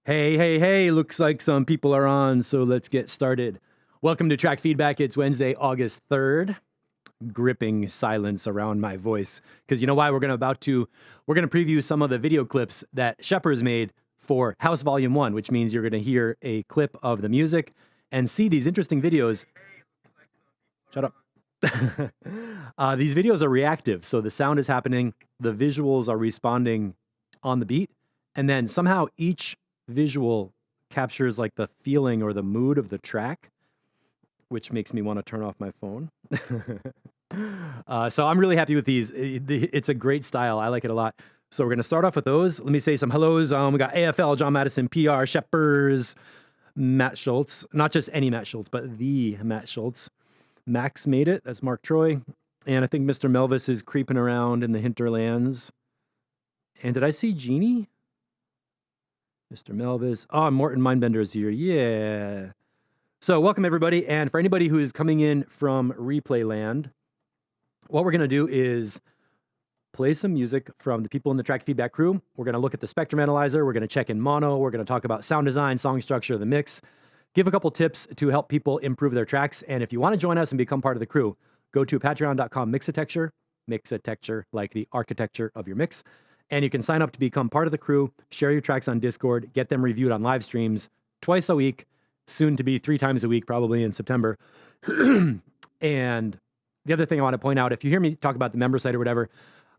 Hey, hey, hey, looks like some people are on, so let's get started. Welcome to Track Feedback. It's Wednesday, August 3rd. Gripping silence around my voice, because you know why? We're gonna preview some of the video clips that Shepard's made for House Volume 1, which means you're gonna hear a clip of the music and see these interesting videos. Shut up. These videos are reactive, so the sound is happening, the visuals are responding on the beat, and then somehow each visual captures like the feeling or the mood of the track, which makes me want to turn off my phone. So I'm really happy with these. It's a great style. I like it a lot. So we're going to start off with those. Let me say some hellos. We got AFL, John Madison, PR, Shepherds, Matt Schultz. Not just any Matt Schultz, but the Matt Schultz. Max made it. That's Mark Troy. And I think Mr. Melvis is creeping around in the hinterlands. And did I see Jeannie? Mr. Melvis. Oh, Morton Mindbender is here. Yeah. So welcome, everybody. And for anybody who is coming in from replay land, what we're going to do is play some music from the people in the Track Feedback crew. We're going to look at the spectrum analyzer. We're going to check in mono. We're going to talk about sound design, song structure, the mix, give a couple tips to help people improve their tracks. And if you want to join us and become part of the crew, go to patreon.com/mixatexture, like the architecture of your mix. And you can sign up to become part of the crew, share your tracks on Discord, get them reviewed on live streams twice a week, soon to be 3 times a week, probably in September. And the other thing I want to point out, if you hear me talk about the member site or whatever,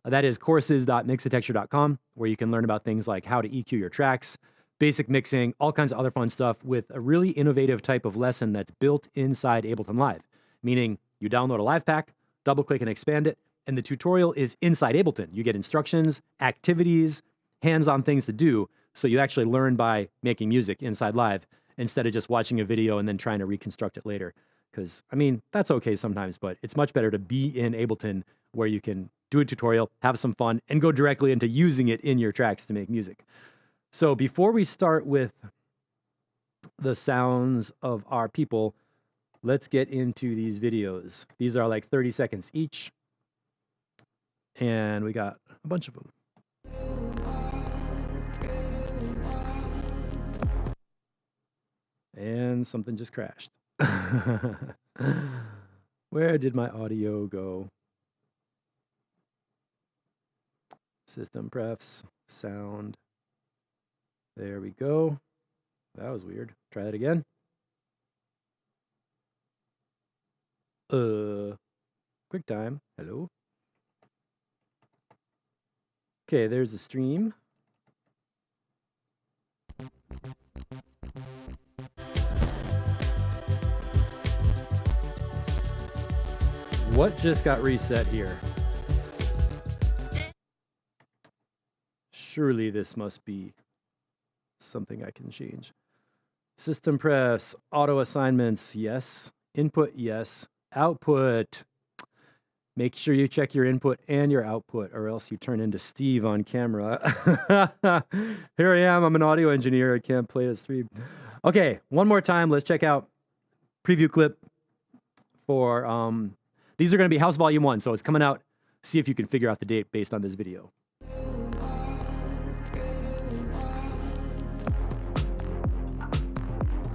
that is courses.mixatexture.com, where you can learn about things like how to EQ your tracks, basic mixing, all kinds of other fun stuff with a really innovative type of lesson that's built inside Ableton Live, meaning you download a live pack, double click and expand it, and the tutorial is inside Ableton. You get instructions, activities, hands-on things to do, so you actually learn by making music inside Live instead of just watching a video and then trying to reconstruct it later. Because, I mean, that's okay sometimes, but it's much better to be in Ableton where you can do a tutorial, have some fun, and go directly into using it in your tracks to make music. So before we start with the sounds of our people, let's get into these videos. These are like 30 seconds each. And we got a bunch of them. And something just crashed. Where did my audio go? System prefs, sound. There we go. That was weird. Try that again. QuickTime. Hello. Okay, there's the stream. What just got reset here? Surely this must be something I can change. System prefs, auto assignments, yes. Input, yes. Output. Make sure you check your input and your output, or else you turn into Steve on camera. Here I am. I'm an audio engineer. I can't play a stream. Okay, one more time. Let's check out preview clip for... these are going to be House Volume 1, so it's coming out. See if you can figure out the date based on this video.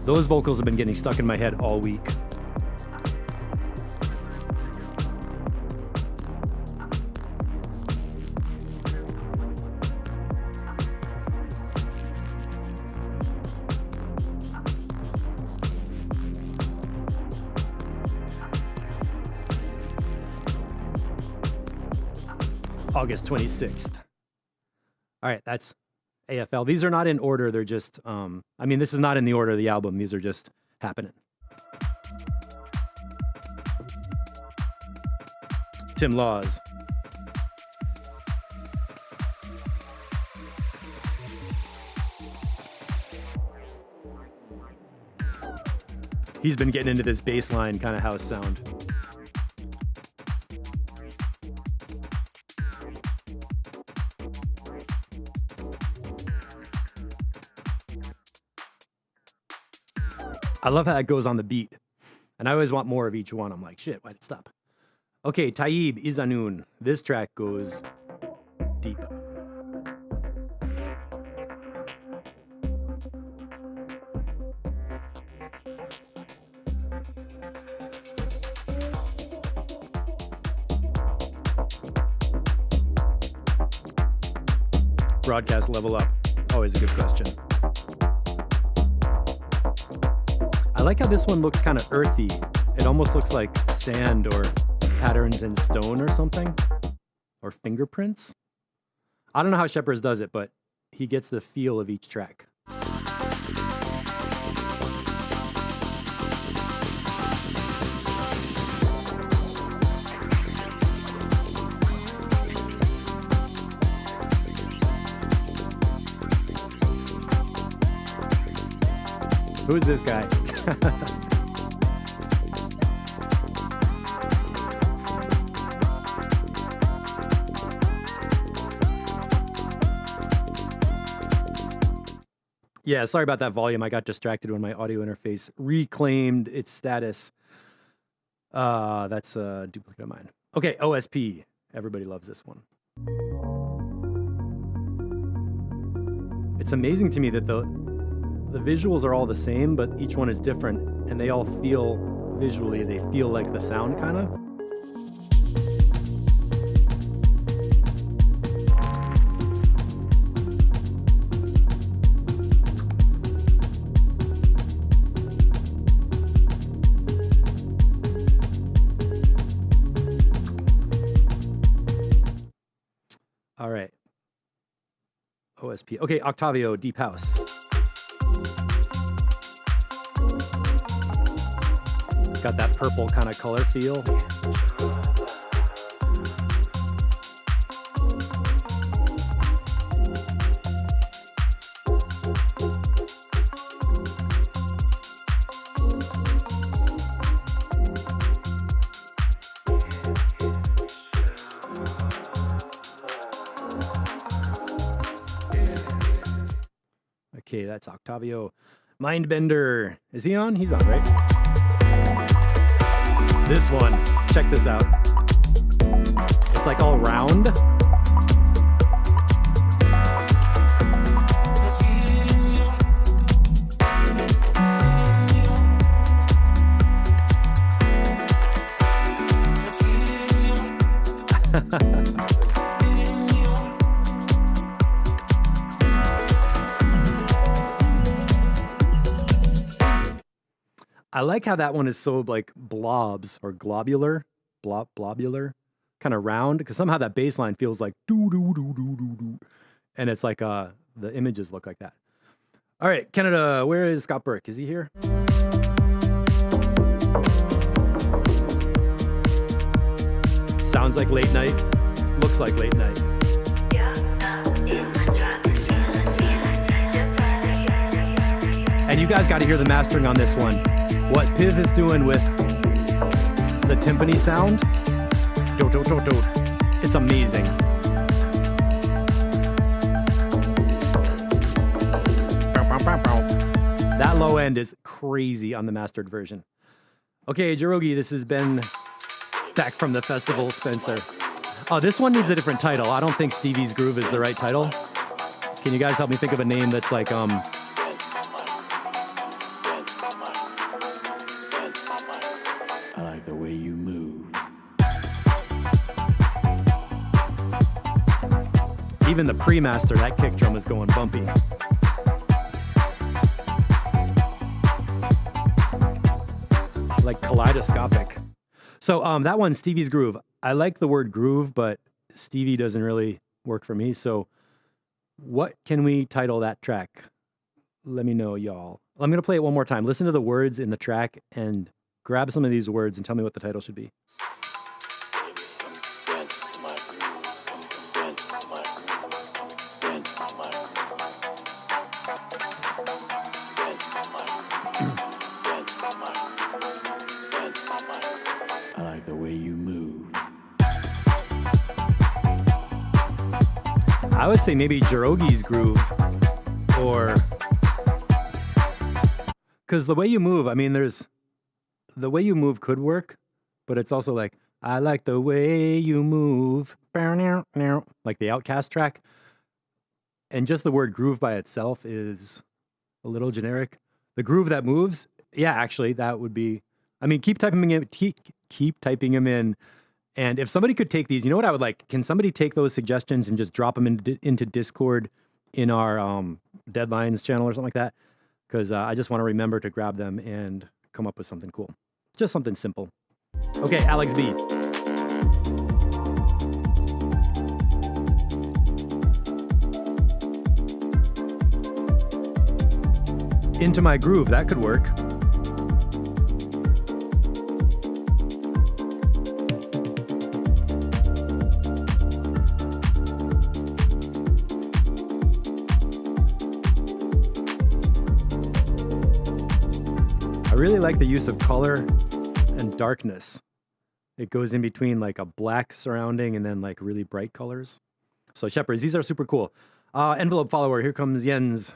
Those vocals have been getting stuck in my head all week. August 26th. All right, that's AFL. These are not in order. They're just, I mean, this is not in the order of the album. These are just happening. Tim Laws. He's been getting into this bass line kind of house sound. I love how it goes on the beat. And I always want more of each one. I'm like, shit, why'd it stop? Okay, Taib Izanun. This track goes deep. broadcast level up? Always a good question. I like how this one looks kind of earthy. It almost looks like sand or patterns in stone or something. Or fingerprints. I don't know how Shepherds does it, but he gets the feel of each track. Who is this guy? Yeah, sorry about that volume. I got distracted when my audio interface reclaimed its status. That's a duplicate of mine. Okay, OSP. Everybody loves this one. It's amazing to me that the visuals are all the same, but each one is different, and they all feel, visually, they feel like the sound, kind of. All right. OSP. Okay, Octavio, Deep House. Got that purple kind of color feel. Okay, that's Octavio. Mindbender. Is he on? He's on, right? This one. Check this out. It's like all round. I like how that one is so like blobs or globular, blobular, kind of round, because somehow that bass line feels like doo doo doo doo doo doo, and it's like the images look like that. All right, Canada, where is Scott Burke? Is he here? Sounds like late night. Looks like late night. And you guys got to hear the mastering on this one. What Piv is doing with the timpani sound, it's amazing. That low end is crazy on the mastered version. Okay, Jirogi, this has been back from the festival, Spencer. Oh, this one needs a different title. I don't think Stevie's Groove is the right title. Can you guys help me think of a name that's like, I like the way you move. Even the pre-master, that kick drum is going bumpy. Like kaleidoscopic. So that one, Stevie's Groove. I like the word groove, but Stevie doesn't really work for me. So what can we title that track? Let me know, y'all. I'm going to play it one more time. Listen to the words in the track and grab some of these words and tell me what the title should be. I like the way you move. I would say maybe Jirogi's Groove, or because the way you move, I mean, the way you move could work, but it's also like, I like the way you move, like the Outcast track. And just the word groove by itself is a little generic. The groove that moves, yeah, actually, that would be, I mean, keep typing him in And if somebody could take these, you know what I would like? Can somebody take those suggestions and just drop them into Discord in our deadlines channel or something like that? Because I just want to remember to grab them and come up with something cool. Just something simple. Okay, Alex B. Into My Groove, that could work. I really like the use of color and darkness. It goes in between like a black surrounding and then like really bright colors. So Shepherds, these are super cool. Envelope follower, here comes Jens.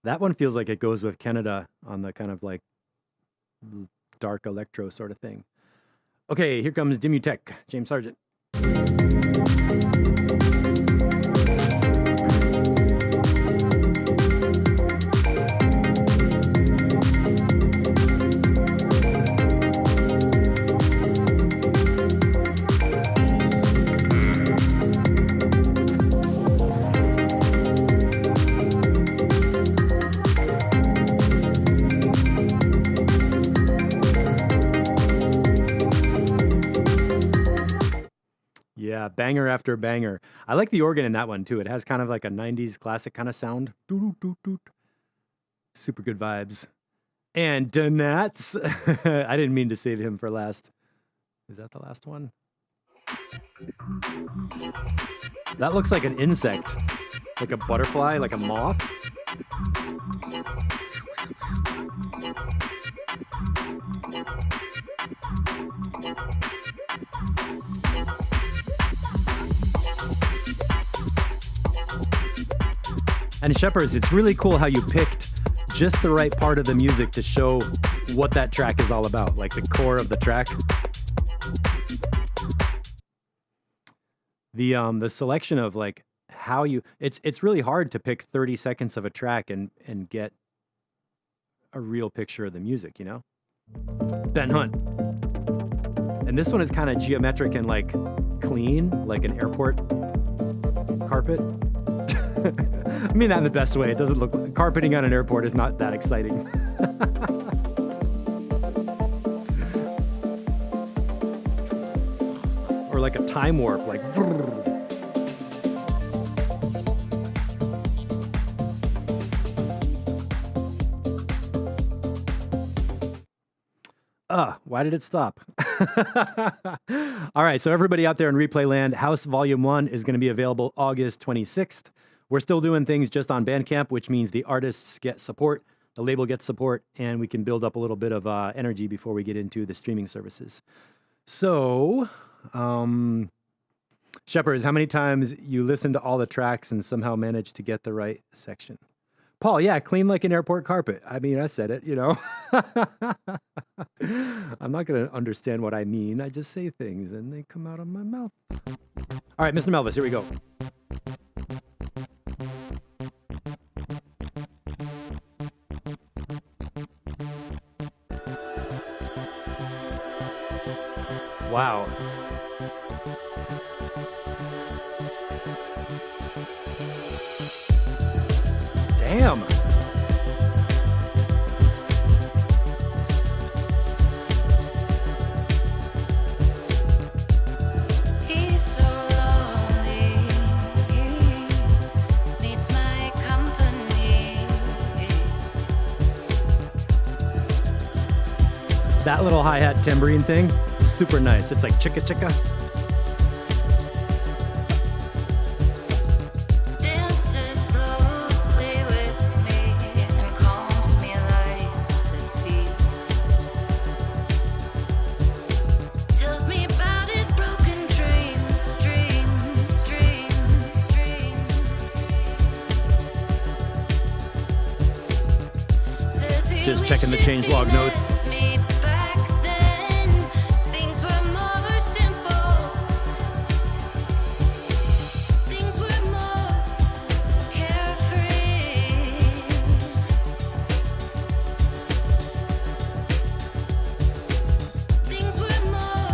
That one feels like it goes with Canada on the kind of like dark electro sort of thing. Okay, here comes Dimutech, James Sargent. Yeah, banger after banger. I like the organ in that one too. It has kind of like a 90s classic kind of sound. Super good vibes. And Donats. I didn't mean to save him for last. Is that the last one? That looks like an insect. Like a butterfly, like a moth. And Shepherds, it's really cool how you picked just the right part of the music to show what that track is all about, like the core of the track. The selection of like how you it's really hard to pick 30 seconds of a track and get a real picture of the music, you know? Ben Hunt. And this one is kind of geometric and like clean, like an airport carpet. I mean that in the best way. It doesn't look carpeting on an airport is not that exciting. Or like a time warp, like. Why did it stop? All right, so everybody out there in replay land, House Volume 1 is going to be available August 26th. We're still doing things just on Bandcamp, which means the artists get support, the label gets support, and we can build up a little bit of energy before we get into the streaming services. So, Shepherds, how many times you listen to all the tracks and somehow manage to get the right section? Paul, yeah, clean like an airport carpet. I mean, I said it, you know. I'm not going to understand what I mean. I just say things and they come out of my mouth. All right, Mr. Melvis, here we go. Wow. Damn. He's so lonely, needs my company. That little hi-hat tambourine thing, super nice. It's like chicka chicka. Dances slowly with me and calms me like the sea. Tells me about his broken Just checking the changelog notes. Me back then, things were more simple. Things were more carefree. Things were more.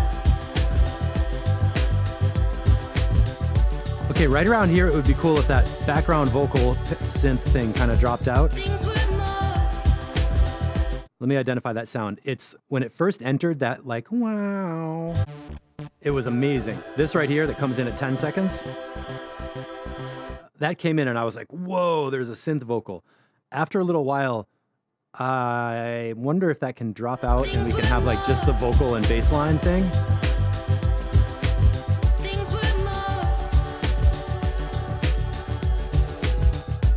Okay, right around here, it would be cool if that background vocal synth thing kind of dropped out. Things were more. Let me identify that sound. It's when it first entered that like, wow. It was amazing. This right here that comes in at 10 seconds, that came in and I was like, whoa, there's a synth vocal. After a little while, I wonder if that can drop out and we can have like just the vocal and bass line thing. Things were more.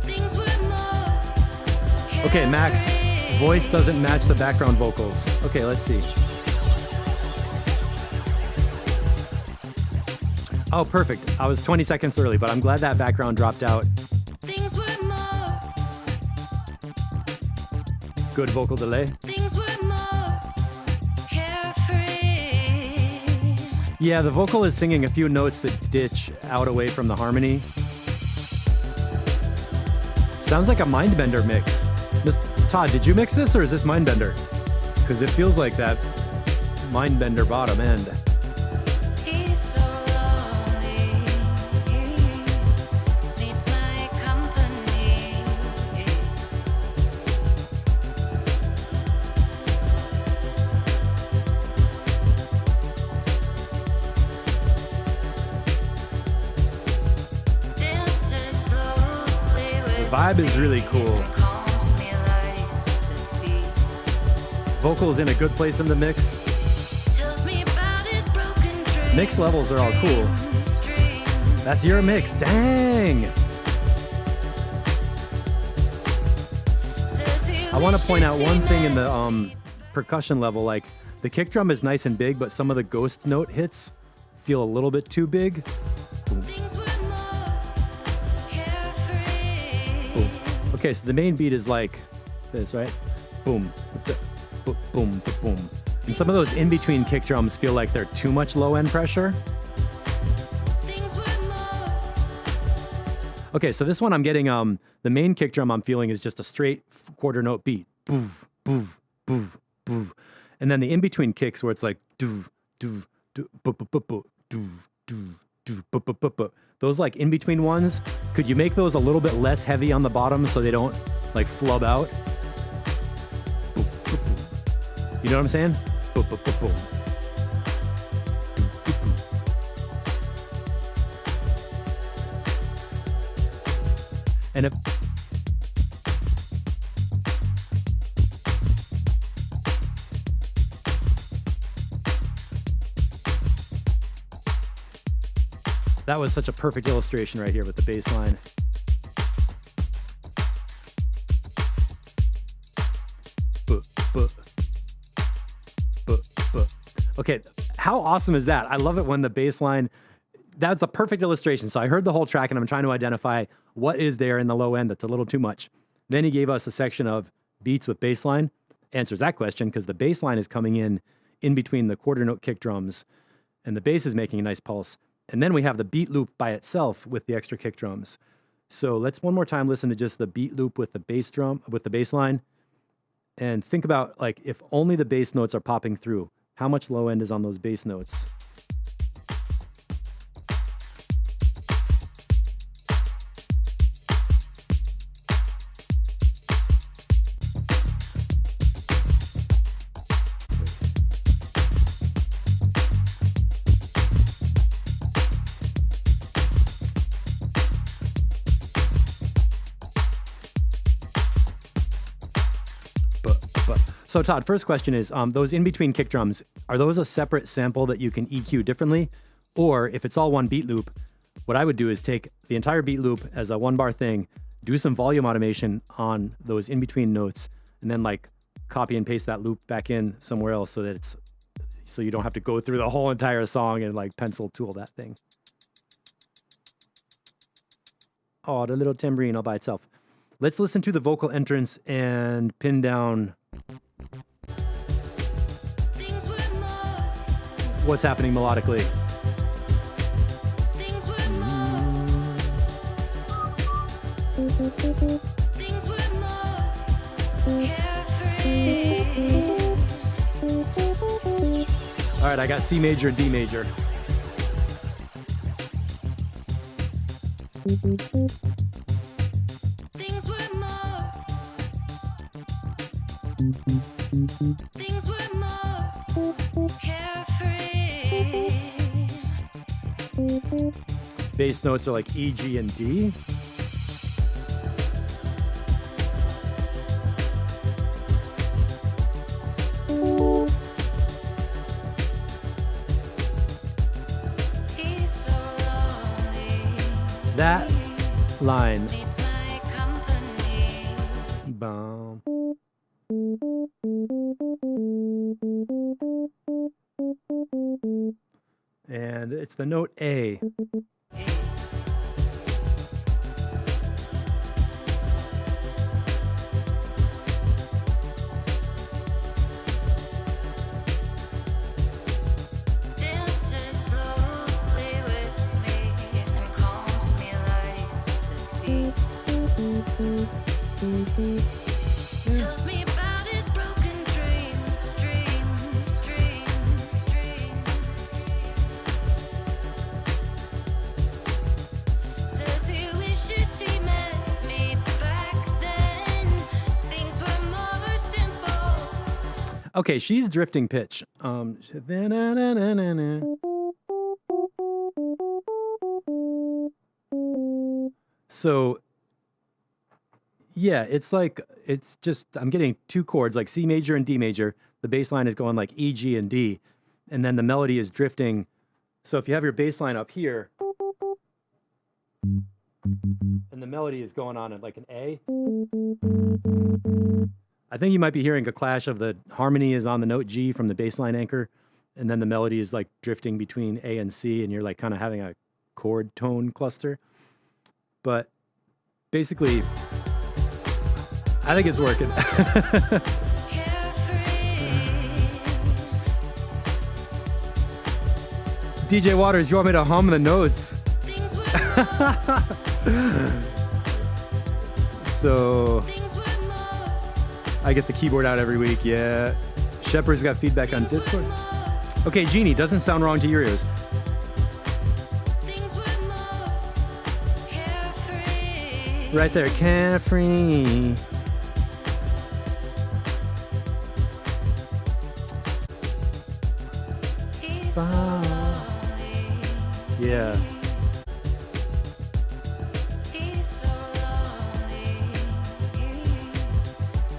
Things were more. Okay, Max, voice doesn't match the background vocals. Okay, let's see. Oh, perfect. I was 20 seconds early, but I'm glad that background dropped out. Things were more. Good vocal delay. Things were more carefree. Yeah, the vocal is singing a few notes that ditch out away from the harmony. Sounds like a Mindbender mix. Todd, did you mix this or is this Mindbender? Because it feels like that Mindbender bottom end. He's so lonely. Needs my company. Dances slowly The with vibe is really cool. calms me like the sea. Vocals in a good place in the mix. Tells me about his broken dreams. Mix levels are all cool. Dreams. That's your mix. Dang! Says he I want to point out wishes one he thing in met the percussion level. Like the kick drum is nice and big, but some of the ghost note hits feel a little bit too big. things were more carefree. Boom. Okay, so the main beat is like this, right? Boom, boom, boom, boom. And some of those in-between kick drums feel like they're too much low-end pressure. Things were more. Okay, so this one I'm getting, the main kick drum I'm feeling is just a straight quarter note beat. Boof, boof, boof, boof. And then the in-between kicks where it's like doo, doo, doo, boo, boo, boo, boo, doo, doo, doo, boo, boo, boo, boo. Those like in-between ones, could you make those a little bit less heavy on the bottom so they don't like flub out? Boo, boo, boo. You know what I'm saying? Boo, boo, boo, boo. Doo, doo, doo. And if that was such a perfect illustration right here with the bass line. Okay, how awesome is that? I love it when the bass line, that's a perfect illustration. So I heard the whole track and I'm trying to identify what is there in the low end that's a little too much. Then he gave us a section of beats with bass line. Answers that question because the bass line is coming in between the quarter note kick drums and the bass is making a nice pulse. And then we have the beat loop by itself with the extra kick drums. So let's one more time listen to just the beat loop with the bass drum, with the bass line. And think about like if only the bass notes are popping through, how much low end is on those bass notes? So Todd, first question is, those in-between kick drums, are those a separate sample that you can EQ differently? Or if it's all one beat loop, what I would do is take the entire beat loop as a one bar thing, do some volume automation on those in-between notes, and then like copy and paste that loop back in somewhere else so that it's, so you don't have to go through the whole entire song and like pencil tool that thing. Oh, the little tambourine all by itself. Let's listen to the vocal entrance and pin down Things were more, what's happening melodically. things were more. Things were more carefree. All right, I got C major and D major. Things were more. Things were more carefree. Bass notes are like E, G, and D. He's so lonely. That line. Needs my company. Bum. And it's the note A. Dances slowly with me and calms me like the sea. Tells me about his broken dreams. Says he wishes he met me back then. Things were more simple. Okay, she's drifting pitch. So yeah, it's like it's just I'm getting two chords like C major and D major. The bass line is going like E, G, and D, and then the melody is drifting. So if you have your bass line up here, and the melody is going on at like an A, I think you might be hearing a clash of the harmony is on the note G from the bass line anchor, and then the melody is like drifting between A and C, and you're like kind of having a chord tone cluster. But basically, I think it's working. DJ Waters, you want me to hum the notes? Things were So things were more. I get the keyboard out every week, yeah. Shepard's got feedback on Discord. Okay, Jeannie, doesn't sound wrong to your ears. Things were more carefree. Right there, carefree. He's so lonely. Yeah. He's so lonely.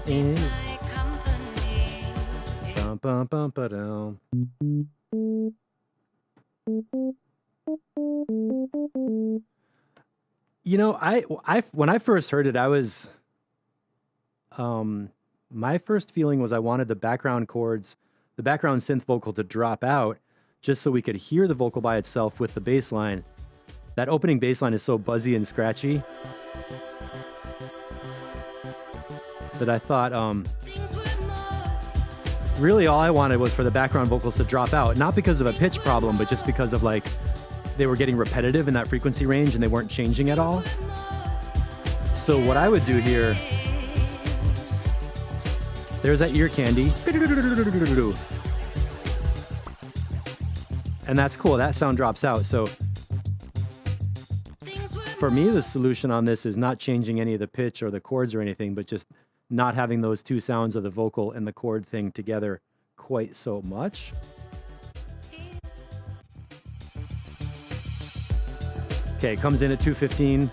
Mm. My company. Bum, bum, bum, ba-dum. You know, I when I first heard it, I was, my first feeling was I wanted the background chords, the background synth vocal to drop out, just so we could hear the vocal by itself with the bass line. That opening bass line is so buzzy and scratchy that I thought, Things were more. really all I wanted was for the background vocals to drop out, not because of a pitch problem, but just because of like they were getting repetitive in that frequency range and they weren't changing at all. So what I would do here, there's that ear candy. And that's cool, that sound drops out. So Things were for me, the solution on this is not changing any of the pitch or the chords or anything, but just not having those two sounds of the vocal and the chord thing together quite so much. Okay, comes in at 215.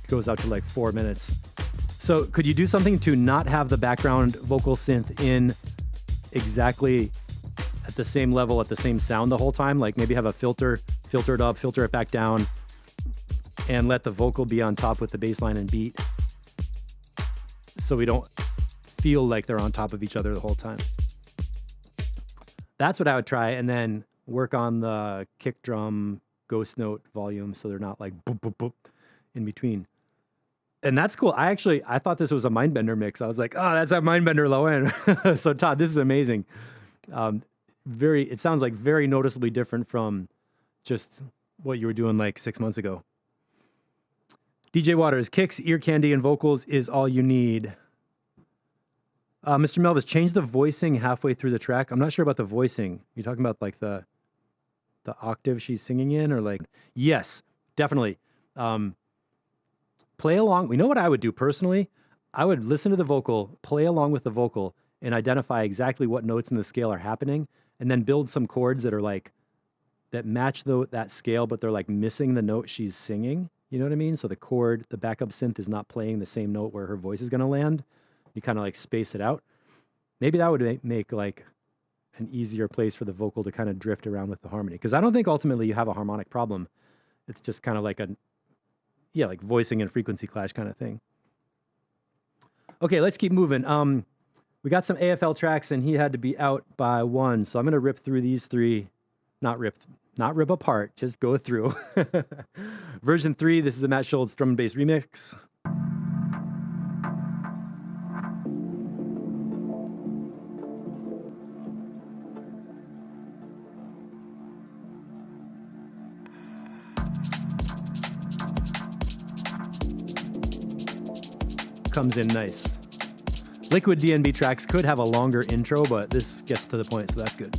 Goes out to like 4 minutes. So could you do something to not have the background vocal synth in exactly at the same level, at the same sound the whole time? Like maybe have a filter it up, filter it back down, and let the vocal be on top with the bass line and beat, so we don't feel like they're on top of each other the whole time. That's what I would try. And then work on the kick drum ghost note volume so they're not like boop, boop, boop in between. And that's cool. I thought this was a Mindbender mix. I was like, oh, that's a Mindbender low end. So Todd, this is amazing. It sounds like very noticeably different from just what you were doing like 6 months ago. DJ Waters, kicks, ear candy, and vocals is all you need. Mr. Melvis, change the voicing halfway through the track. I'm not sure about the voicing. You're talking about like the octave she's singing in, or like, yes, definitely. Play along. We know what I would do personally. I would listen to the vocal, play along with the vocal, and identify exactly what notes in the scale are happening, and then build some chords that are like, that match that scale, but they're like missing the note she's singing. You know what I mean? So the backup synth is not playing the same note where her voice is going to land. You kind of like space it out. Maybe that would make like an easier place for the vocal to kind of drift around with the harmony. Because I don't think ultimately you have a harmonic problem. It's just kind of like like voicing and frequency clash kind of thing. Okay, let's keep moving. We got some AFL tracks and he had to be out by 1. So I'm going to rip through these 3. Not rip apart, just go through. Version 3, this is a Matt Schultz drum and bass remix. Comes in nice. Liquid DNB tracks could have a longer intro, but this gets to the point, so that's good.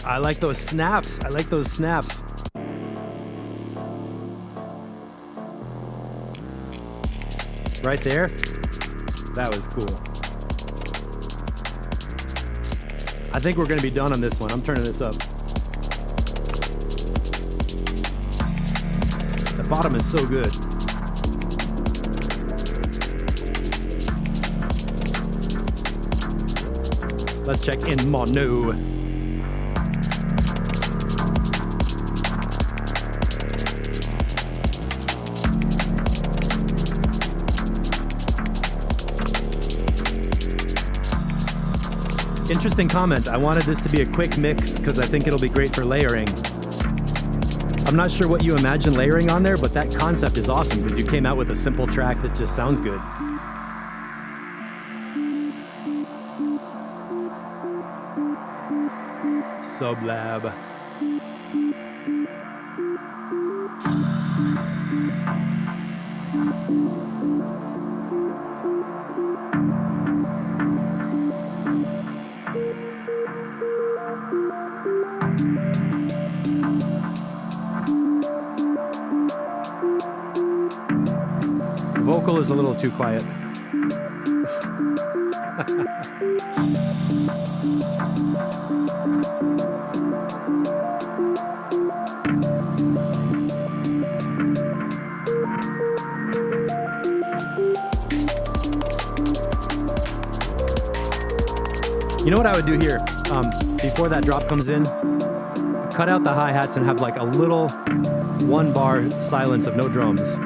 I like those snaps. Right there. That was cool. I think we're going to be done on this one. I'm turning this up. The bottom is so good. Let's check in mono. Interesting comment. I wanted this to be a quick mix because I think it'll be great for layering. I'm not sure what you imagine layering on there, but that concept is awesome because you came out with a simple track that just sounds good. Sublab. Vocal is a little too quiet. You know what I would do here? Before that drop comes in, cut out the hi-hats and have like a little 1 bar silence of no drums.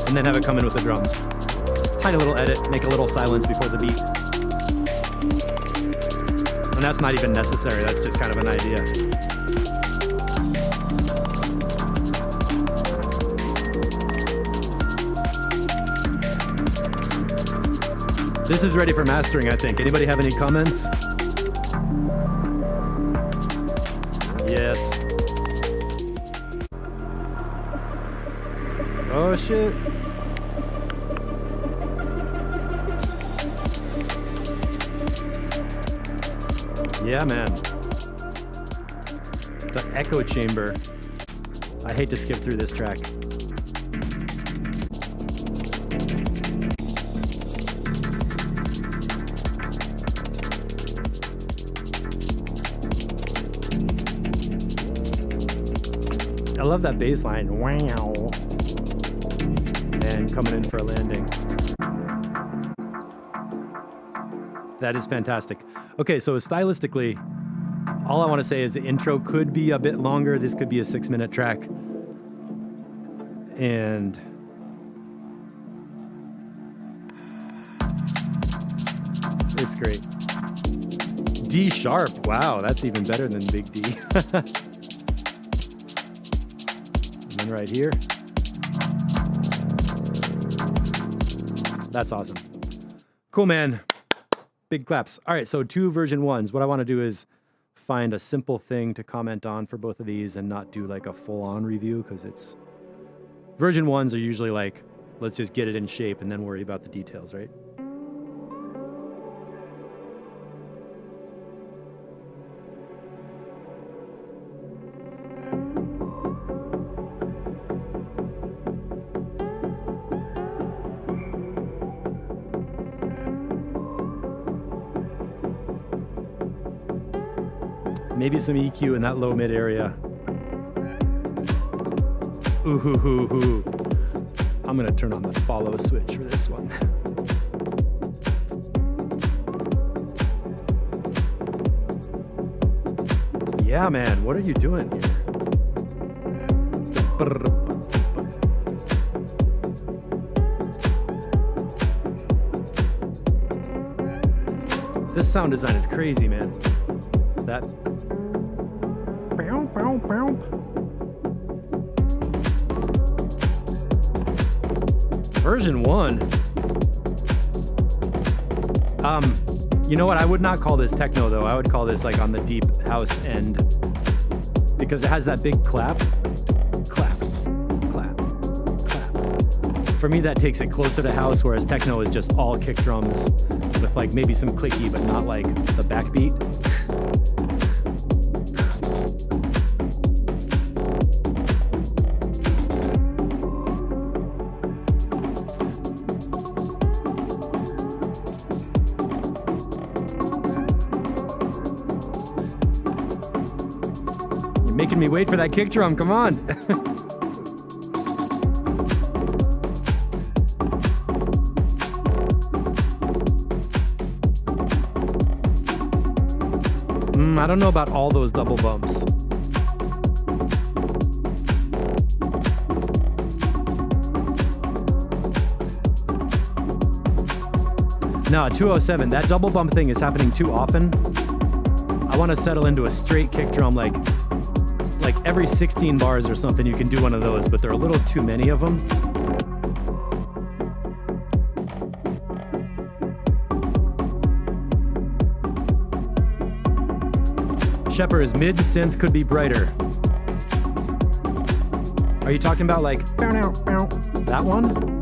And then have it come in with the drums. Just tiny little edit, make a little silence before the beat. And that's not even necessary, that's just kind of an idea. This is ready for mastering, I think. Anybody have any comments? Yes. Oh shit. Yeah, man. The echo chamber. I hate to skip through this track. I love that bass line. Wow. coming in for a landing. That is fantastic. Okay, so stylistically, all I want to say is the intro could be a bit longer. This could be a 6-minute track. And it's great. D sharp. Wow, that's even better than Big D. And then right here. That's awesome. Cool, man. Big claps. All right, so 2 version 1s. What I want to do is find a simple thing to comment on for both of these and not do like a full-on review, because it's... Version 1s are usually like, let's just get it in shape and then worry about the details, right? Maybe some EQ in that low mid area. Ooh, hoo, hoo, hoo. I'm gonna turn on the follow switch for this one. Yeah, man, what are you doing here? This sound design is crazy, man. That. Version 1. You know what? I would not call this techno though. I would call this like on the deep house end, because it has that big clap, clap, clap, clap. For me, that takes it closer to house, whereas techno is just all kick drums with like maybe some clicky, but not like the backbeat. Making me wait for that kick drum, come on. I don't know about all those double bumps. No, 207, that double bump thing is happening too often. I want to settle into a straight kick drum, like every 16 bars or something you can do one of those, but there are a little too many of them. Shepard's mid synth could be brighter. Are you talking about like that one?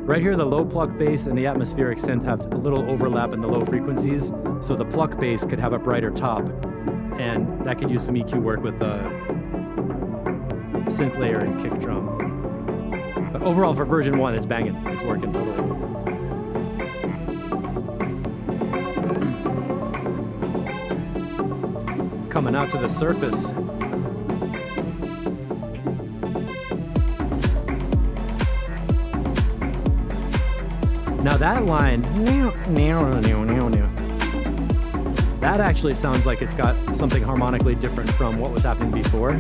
Right here, the low pluck bass and the atmospheric synth have a little overlap in the low frequencies, so the pluck bass could have a brighter top, and that could use some EQ work with the synth layer and kick drum. But overall, for version 1, it's banging. It's working totally. Coming out to the surface. Now that line, that actually sounds like it's got something harmonically different from what was happening before.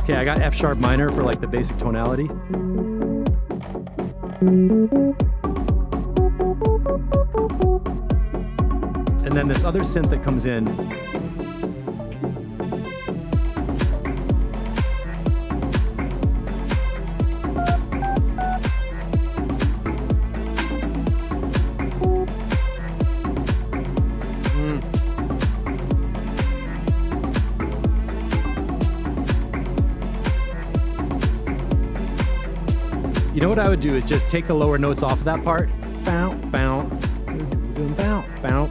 Okay, I got F sharp minor for like the basic tonality. And then this other synth that comes in. You know what I would do is just take the lower notes off of that part. Bow, bow, bow, bow.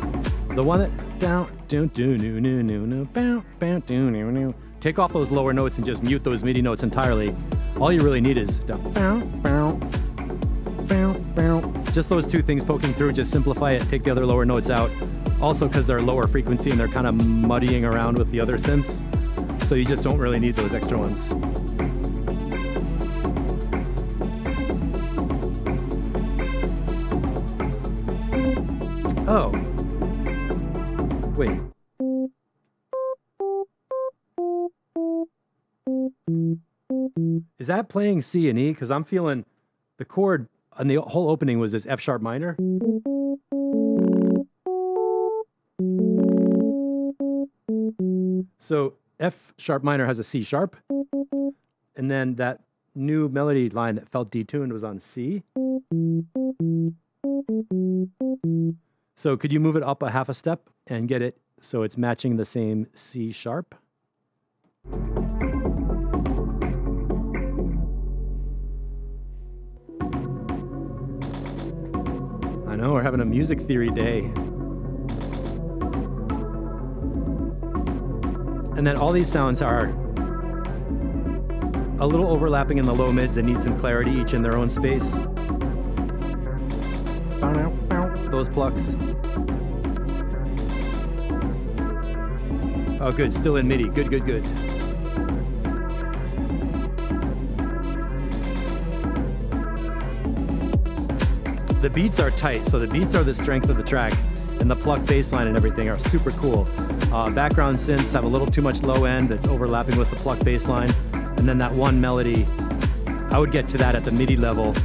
The one that down, Take off those lower notes and just mute those MIDI notes entirely. All you really need is just those two things poking through. Just simplify it, take the other lower notes out. Also, because they're lower frequency and they're kind of muddying around with the other synths, so you just don't really need those extra ones. Oh. Wait. Is that playing C and E? Because I'm feeling the chord and the whole opening was this F sharp minor. So F sharp minor has a C sharp. And then that new melody line that felt detuned was on C. So could you move it up a half a step and get it so it's matching the same C sharp? I know, we're having a music theory day. And then all these sounds are a little overlapping in the low mids that need some clarity, each in their own space. Those plucks. Oh, good. Still in MIDI. Good, good, good. The beats are tight, so the beats are the strength of the track, and the pluck bass line and everything are super cool. Background synths have a little too much low end that's overlapping with the pluck bass line, and then that one melody, I would get to that at the MIDI level.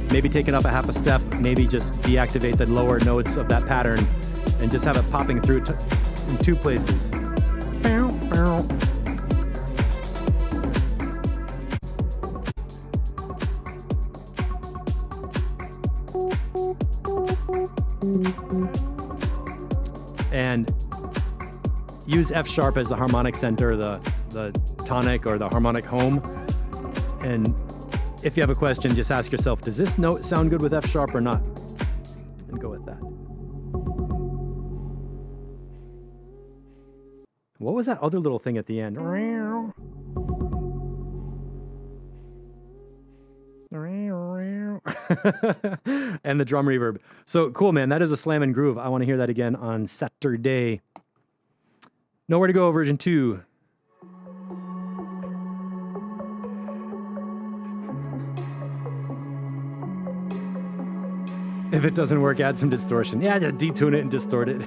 Maybe take it up a half a step, maybe just deactivate the lower notes of that pattern and just have it popping through in two places. And use F sharp as the harmonic center, the tonic or the harmonic home. And if you have a question, just ask yourself, does this note sound good with F sharp or not? And go with that. What was that other little thing at the end? And the drum reverb. So cool, man. That is a slam and groove. I want to hear that again on Saturday. Nowhere to Go, version 2. If it doesn't work, add some distortion. Yeah, just detune it and distort it.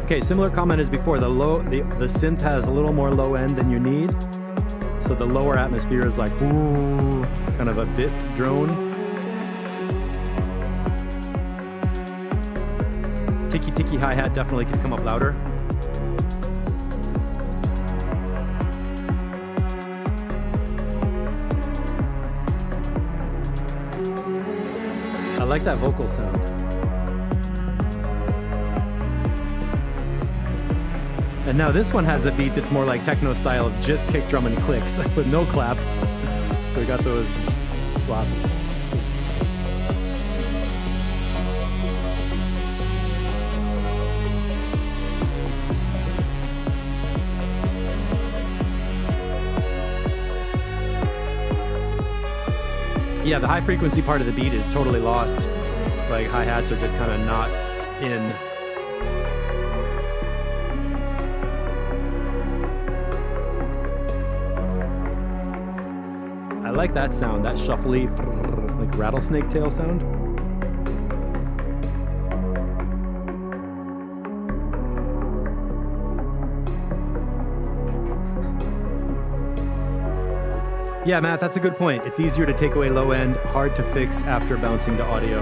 Okay, similar comment as before. The synth has a little more low end than you need. So the lower atmosphere is like, ooh, kind of a bit drone. Ticky hi-hat definitely can come up louder. I like that vocal sound. And now this one has a beat that's more like techno style of just kick drum and clicks with no clap. So we got those swapped. Yeah, the high frequency part of the beat is totally lost. Like hi-hats are just kind of not in. I like that sound, that shuffly, like rattlesnake tail sound. Yeah, Matt, that's a good point. It's easier to take away low end, hard to fix after bouncing to audio.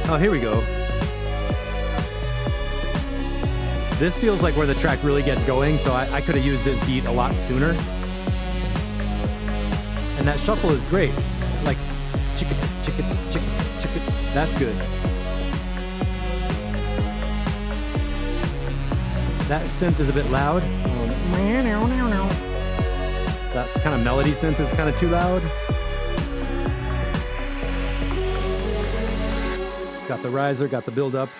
Oh, here we go. This feels like where the track really gets going, so I could have used this beat a lot sooner. And that shuffle is great. Like, chicka, chicka, chicka, chicka. That's good. That synth is a bit loud. That kind of melody synth is kind of too loud. Got the riser, got the build up.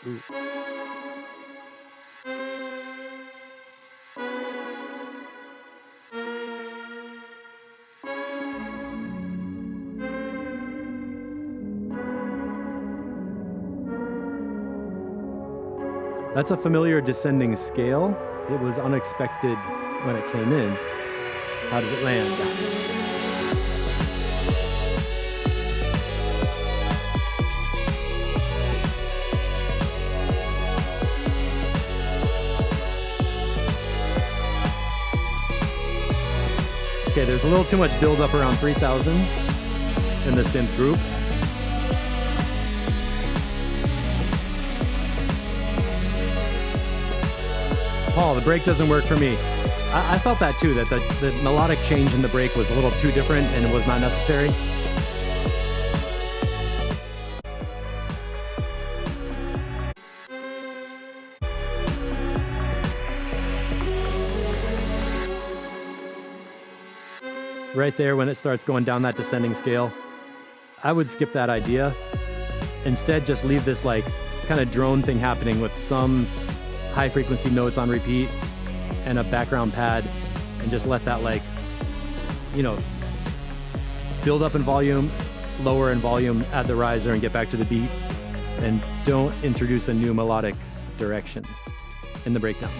Ooh. That's a familiar descending scale. It was unexpected when it came in. How does it land? Okay, there's a little too much build up around 3000 in the synth group. Paul, the break doesn't work for me. I felt that too, that the melodic change in the break was a little too different and it was not necessary. Right there when it starts going down that descending scale, I would skip that idea. Instead, just leave this like kind of drone thing happening with some high frequency notes on repeat and a background pad, and just let that, like, you know, build up in volume, lower in volume, add the riser and get back to the beat, and don't introduce a new melodic direction in the breakdown.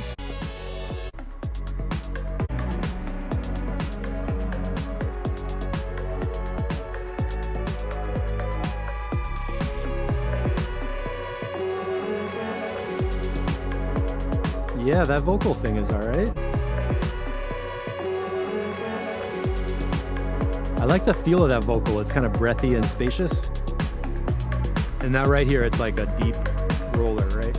Yeah, that vocal thing is all right. I like the feel of that vocal. It's kind of breathy and spacious. And that right here, it's like a deep roller, right?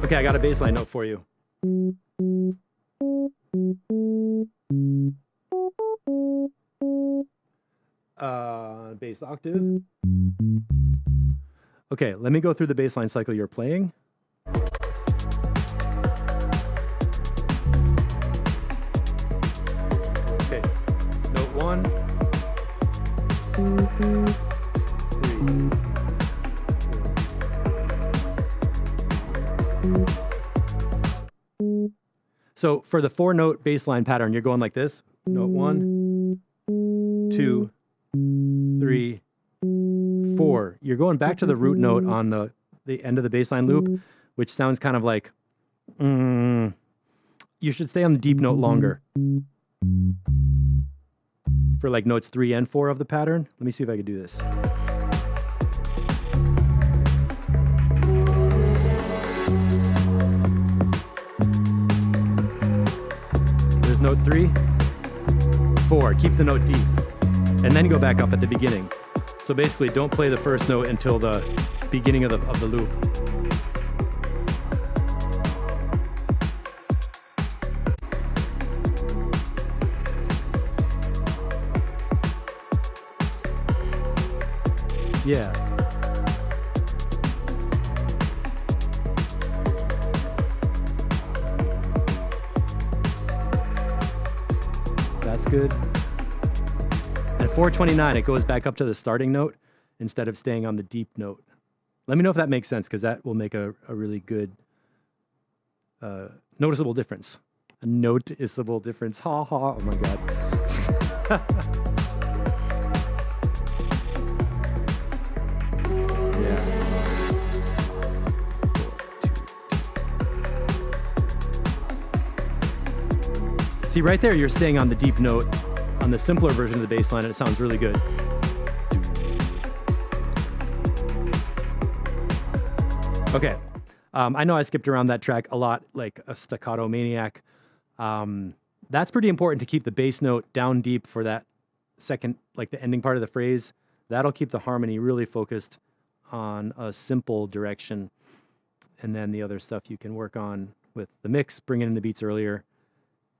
Okay, I got a bass line note for you. Bass octave. Okay, let me go through the bass line cycle you're playing. Okay, note 1, 2, 3. So for the 4-note bass line pattern, you're going like this. Note 1, 2, 3, 4. You're going back to the root note on the end of the bass line loop, which sounds kind of like, you should stay on the deep note longer. For like notes 3 and 4 of the pattern. Let me see if I can do this. There's note 3, 4. Keep the note deep. And then go back up at the beginning. So basically, don't play the first note until the beginning of the loop. Yeah. That's good. At 429, it goes back up to the starting note instead of staying on the deep note. Let me know if that makes sense, because that will make a really good noticeable difference. A noticeable difference. Ha ha. Oh my God. Yeah. See, right there, you're staying on the deep note on the simpler version of the bass line, and it sounds really good. Okay. I know I skipped around that track a lot, like a staccato maniac. That's pretty important to keep the bass note down deep for that second, like the ending part of the phrase. That'll keep the harmony really focused on a simple direction. And then the other stuff you can work on with the mix, bringing in the beats earlier.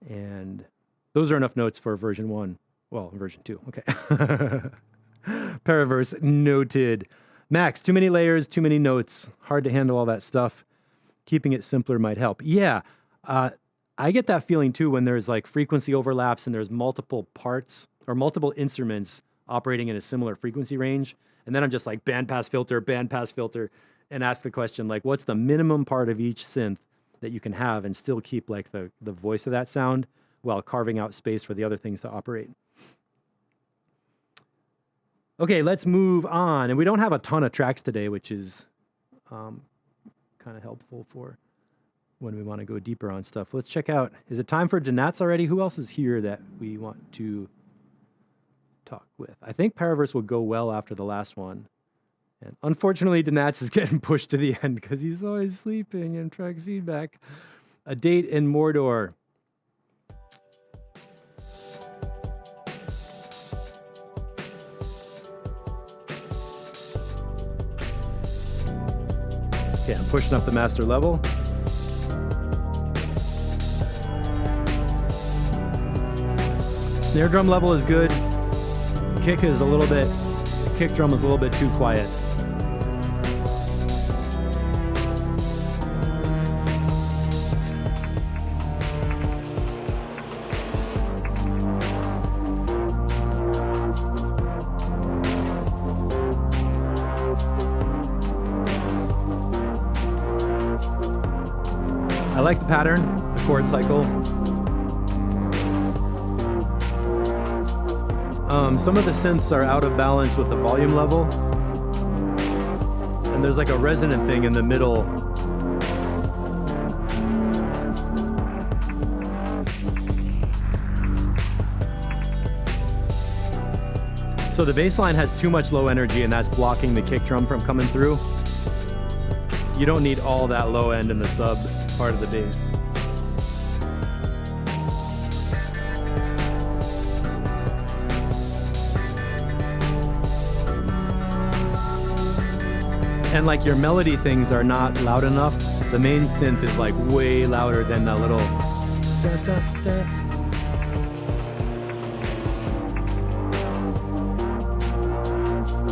And those are enough notes for version 1. Well, version 2. Okay. Paraverse noted. Max, too many layers, too many notes. Hard to handle all that stuff. Keeping it simpler might help. Yeah. I get that feeling too when there's like frequency overlaps and there's multiple parts or multiple instruments operating in a similar frequency range. And then I'm just like bandpass filter, and ask the question, like, what's the minimum part of each synth that you can have and still keep like the voice of that sound while carving out space for the other things to operate. Okay, let's move on. And we don't have a ton of tracks today, which is kind of helpful for when we want to go deeper on stuff. Let's check out, is it time for Danats already? Who else is here that we want to talk with? I think Paraverse will go well after the last one. And unfortunately, Danats is getting pushed to the end because he's always sleeping in track feedback. A Date in Mordor. Okay, I'm pushing up the master level. Snare drum level is good. Kick drum is a little bit too quiet. I like the pattern, the chord cycle. Some of the synths are out of balance with the volume level. And there's like a resonant thing in the middle. So the bass line has too much low energy and that's blocking the kick drum from coming through. You don't need all that low end in the sub part of the bass. And like your melody things are not loud enough. The main synth is like way louder than that little da, da, da.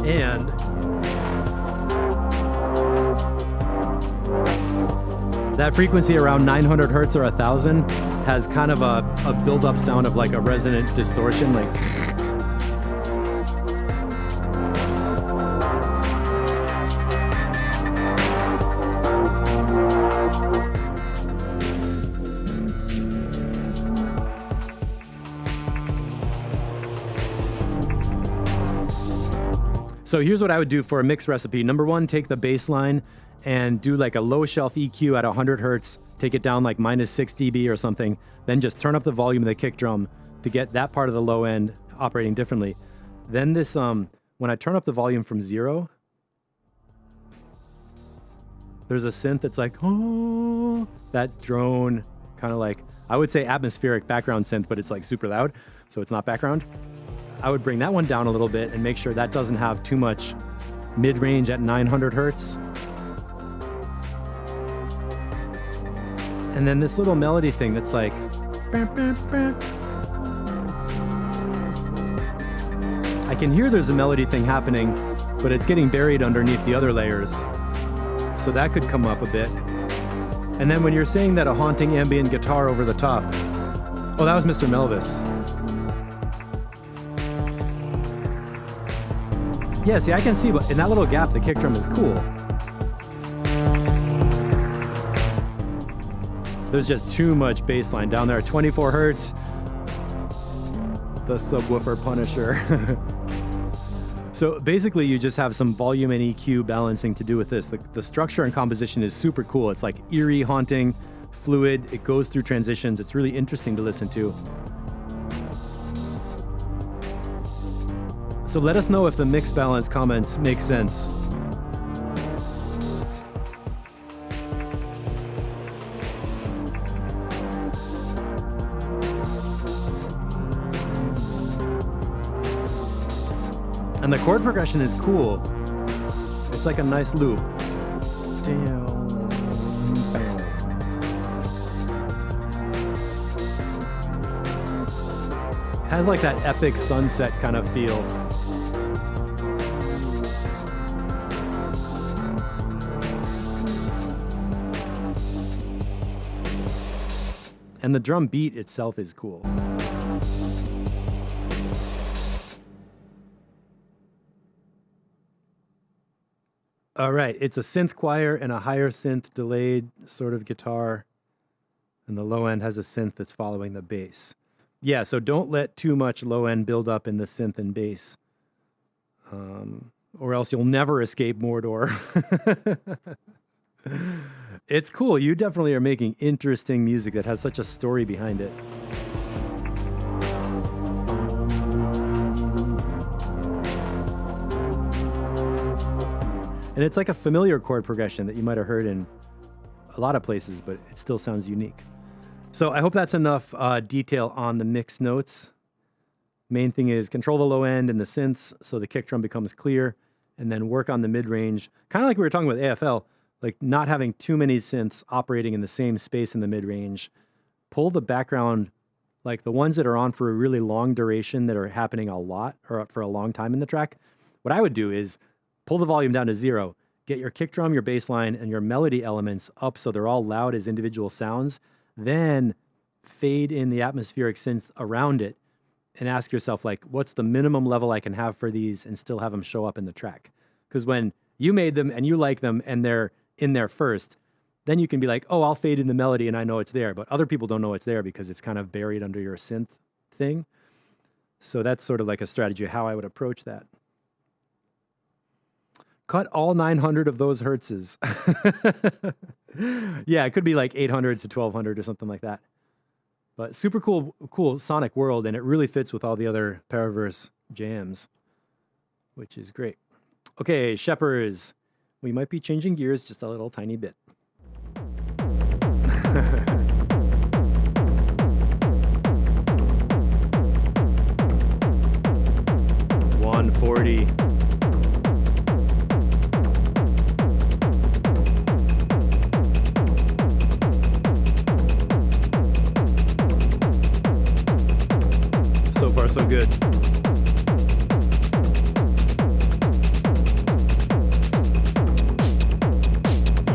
And that frequency around 900 hertz or 1000 has kind of a build-up sound of like a resonant distortion, like. So here's what I would do for a mix recipe. Number 1, take the bass line and do like a low shelf EQ at 100 hertz, take it down like -6 dB or something, then just turn up the volume of the kick drum to get that part of the low end operating differently. Then this, when I turn up the volume from 0, there's a synth that's like, oh, that drone, kind of like, I would say atmospheric background synth, but it's like super loud, so it's not background. I would bring that one down a little bit and make sure that doesn't have too much mid-range at 900 hertz. And then this little melody thing that's like, I can hear there's a melody thing happening, but it's getting buried underneath the other layers. So that could come up a bit. And then when you're saying that a haunting ambient guitar over the top, oh, that was Mr. Melvis. Yeah, see, I can see, but in that little gap, the kick drum is cool. There's just too much bass line down there. 24 hertz, the subwoofer punisher. So basically, you just have some volume and EQ balancing to do with this. The structure and composition is super cool. It's like eerie, haunting, fluid. It goes through transitions. It's really interesting to listen to. So let us know if the mix balance comments make sense. And the chord progression is cool. It's like a nice loop. Has like that epic sunset kind of feel. And the drum beat itself is cool. All right, it's a synth choir and a higher synth delayed sort of guitar. And the low end has a synth that's following the bass. Yeah, so don't let too much low end build up in the synth and bass. Or else you'll never escape Mordor. It's cool. You definitely are making interesting music that has such a story behind it. And it's like a familiar chord progression that you might have heard in a lot of places, but it still sounds unique. So I hope that's enough detail on the mix notes. Main thing is control the low end and the synths so the kick drum becomes clear, and then work on the mid-range. Kind of like we were talking with AFL, like not having too many synths operating in the same space in the mid-range. Pull the background, like the ones that are on for a really long duration that are happening a lot or for a long time in the track. What I would do is pull the volume down to 0, get your kick drum, your bass line, and your melody elements up so they're all loud as individual sounds, then fade in the atmospheric synths around it and ask yourself, like, what's the minimum level I can have for these and still have them show up in the track? Because when you made them and you like them and they're in there first, then you can be like, oh, I'll fade in the melody and I know it's there, but other people don't know it's there because it's kind of buried under your synth thing. So that's sort of like a strategy of how I would approach that. Cut all 900 of those hertzes. Yeah, it could be like 800 to 1200 or something like that. But super cool sonic world, and it really fits with all the other Paraverse jams, which is great. Okay, Shepherds. We might be changing gears just a little tiny bit. 140. So far, so good.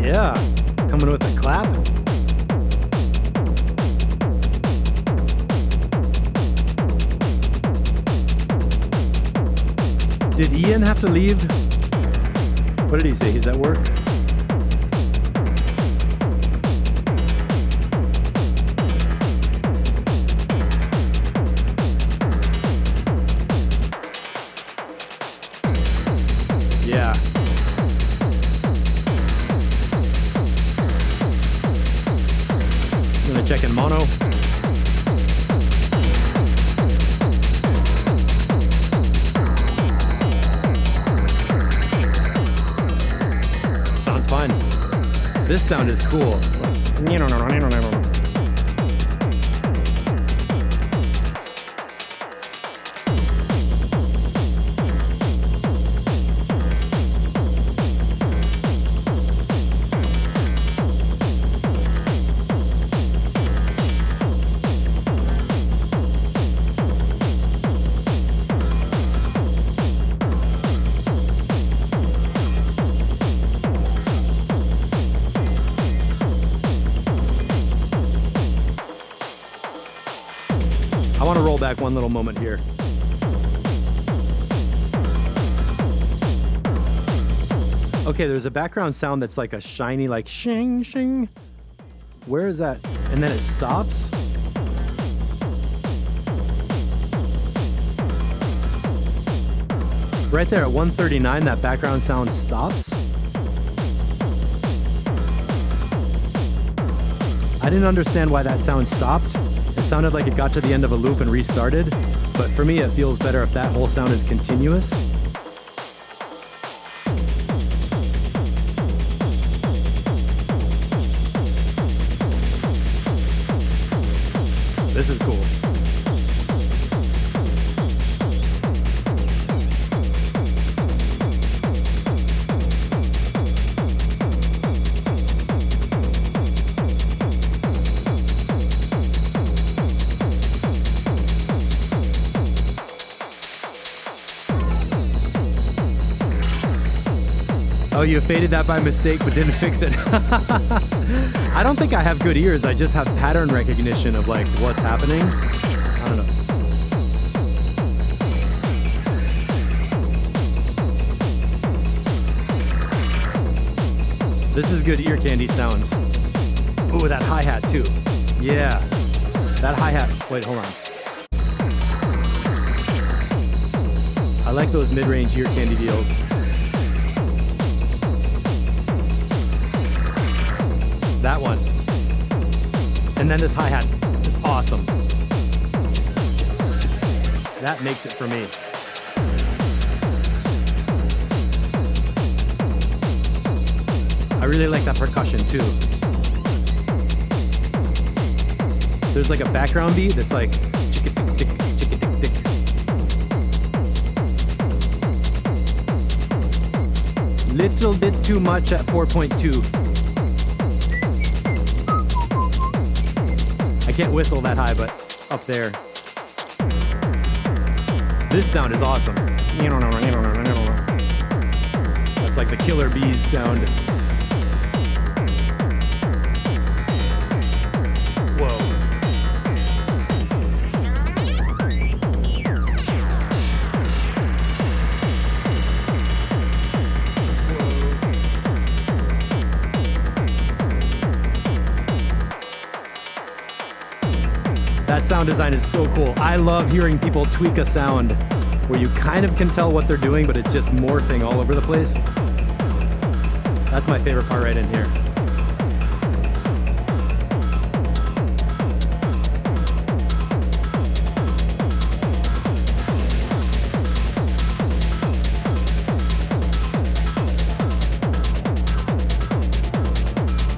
Yeah, coming with a clap. Did Ian have to leave? What did he say? He's at work? Yeah. I'm gonna check in mono. Sounds fine. This sound is cool. I want to roll back one little moment here. Okay, there's a background sound that's like a shiny, like shing, shing. Where is that? And then it stops. Right there at 139, that background sound stops. I didn't understand why that sound stopped. It sounded like it got to the end of a loop and restarted, but for me it feels better if that whole sound is continuous. This is cool. Oh, you faded that by mistake but didn't fix it. I don't think I have good ears. I just have pattern recognition of like what's happening. I don't know. This is good ear candy sounds. Ooh, that hi-hat too. Yeah. That hi-hat. Wait, hold on. I like those mid-range ear candy deals. That one. And then this hi-hat is awesome. That makes it for me. I really like that percussion too. There's like a background beat that's like chicka-tick-tick, chicka-tick-tick. Little bit too much at 4.2. I can't whistle that high, but up there. This sound is awesome. That's like the Killer Bees sound. Whoa. That sound design is so cool. I love hearing people tweak a sound where you kind of can tell what they're doing, but it's just morphing all over the place. That's my favorite part right in here.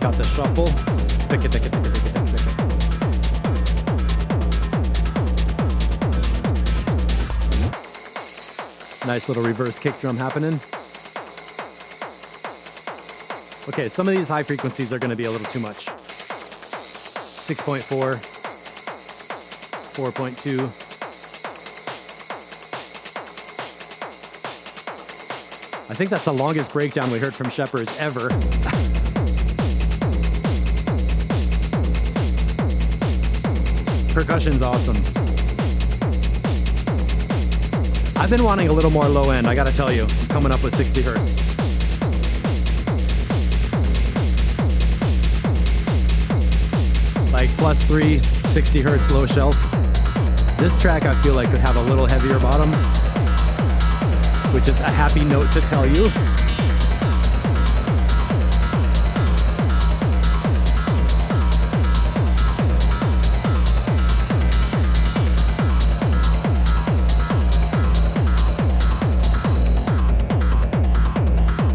Got the shuffle. Tick it, tick it, tick it, tick it, tick it, tick it. Nice little reverse kick drum happening. Okay, some of these high frequencies are going to be a little too much. 6.4, 4.2. I think that's the longest breakdown we heard from Shepherd's ever. Percussion's awesome. I've been wanting a little more low end, I gotta tell you. I'm coming up with 60 hertz. Like +3, 60 hertz low shelf. This track I feel like could have a little heavier bottom, which is a happy note to tell you.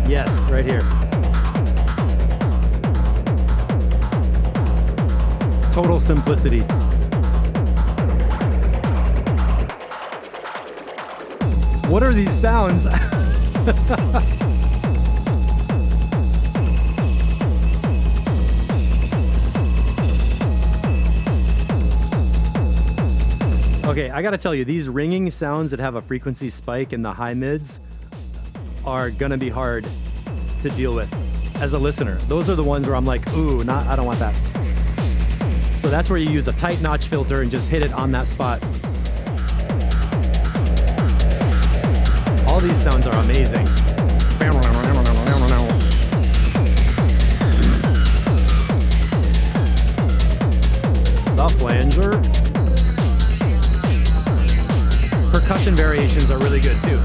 Yes, right here. Total simplicity. What are these sounds? Okay, I gotta tell you, these ringing sounds that have a frequency spike in the high mids are gonna be hard to deal with as a listener. Those are the ones where I'm like, ooh, I don't want that. So that's where you use a tight notch filter and just hit it on that spot. All these sounds are amazing. The flanger. Percussion variations are really good too.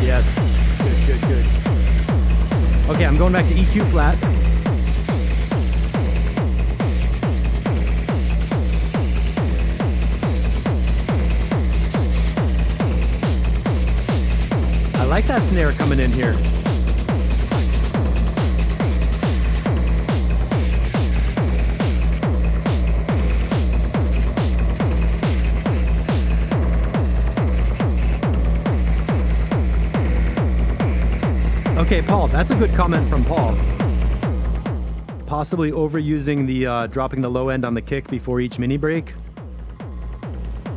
Yes, good. Okay, I'm going back to EQ flat. I like that snare coming in here. Okay, Paul, that's a good comment from Paul. possibly overusing the dropping the low end on the kick before each mini break.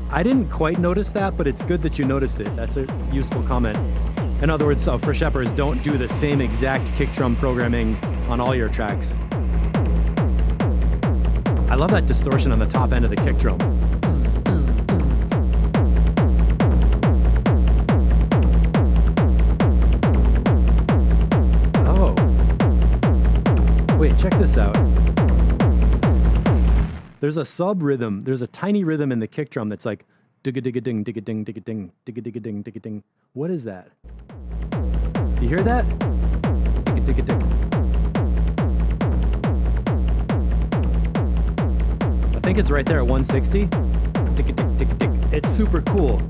I didn't quite notice that, but it's good that you noticed it. That's a useful comment. In other words, for sheppers, don't do the same exact kick drum programming on all your tracks. I love that distortion on the top end of the kick drum. Oh. Wait, check this out. There's a sub rhythm. There's a tiny rhythm in the kick drum that's like digga digga ding, digga ding, digga ding, digga digga ding, digga ding. What is that? Do you hear that? Digga digga ding. I think it's right there at 160. Digga dig, digga dig. It's super cool.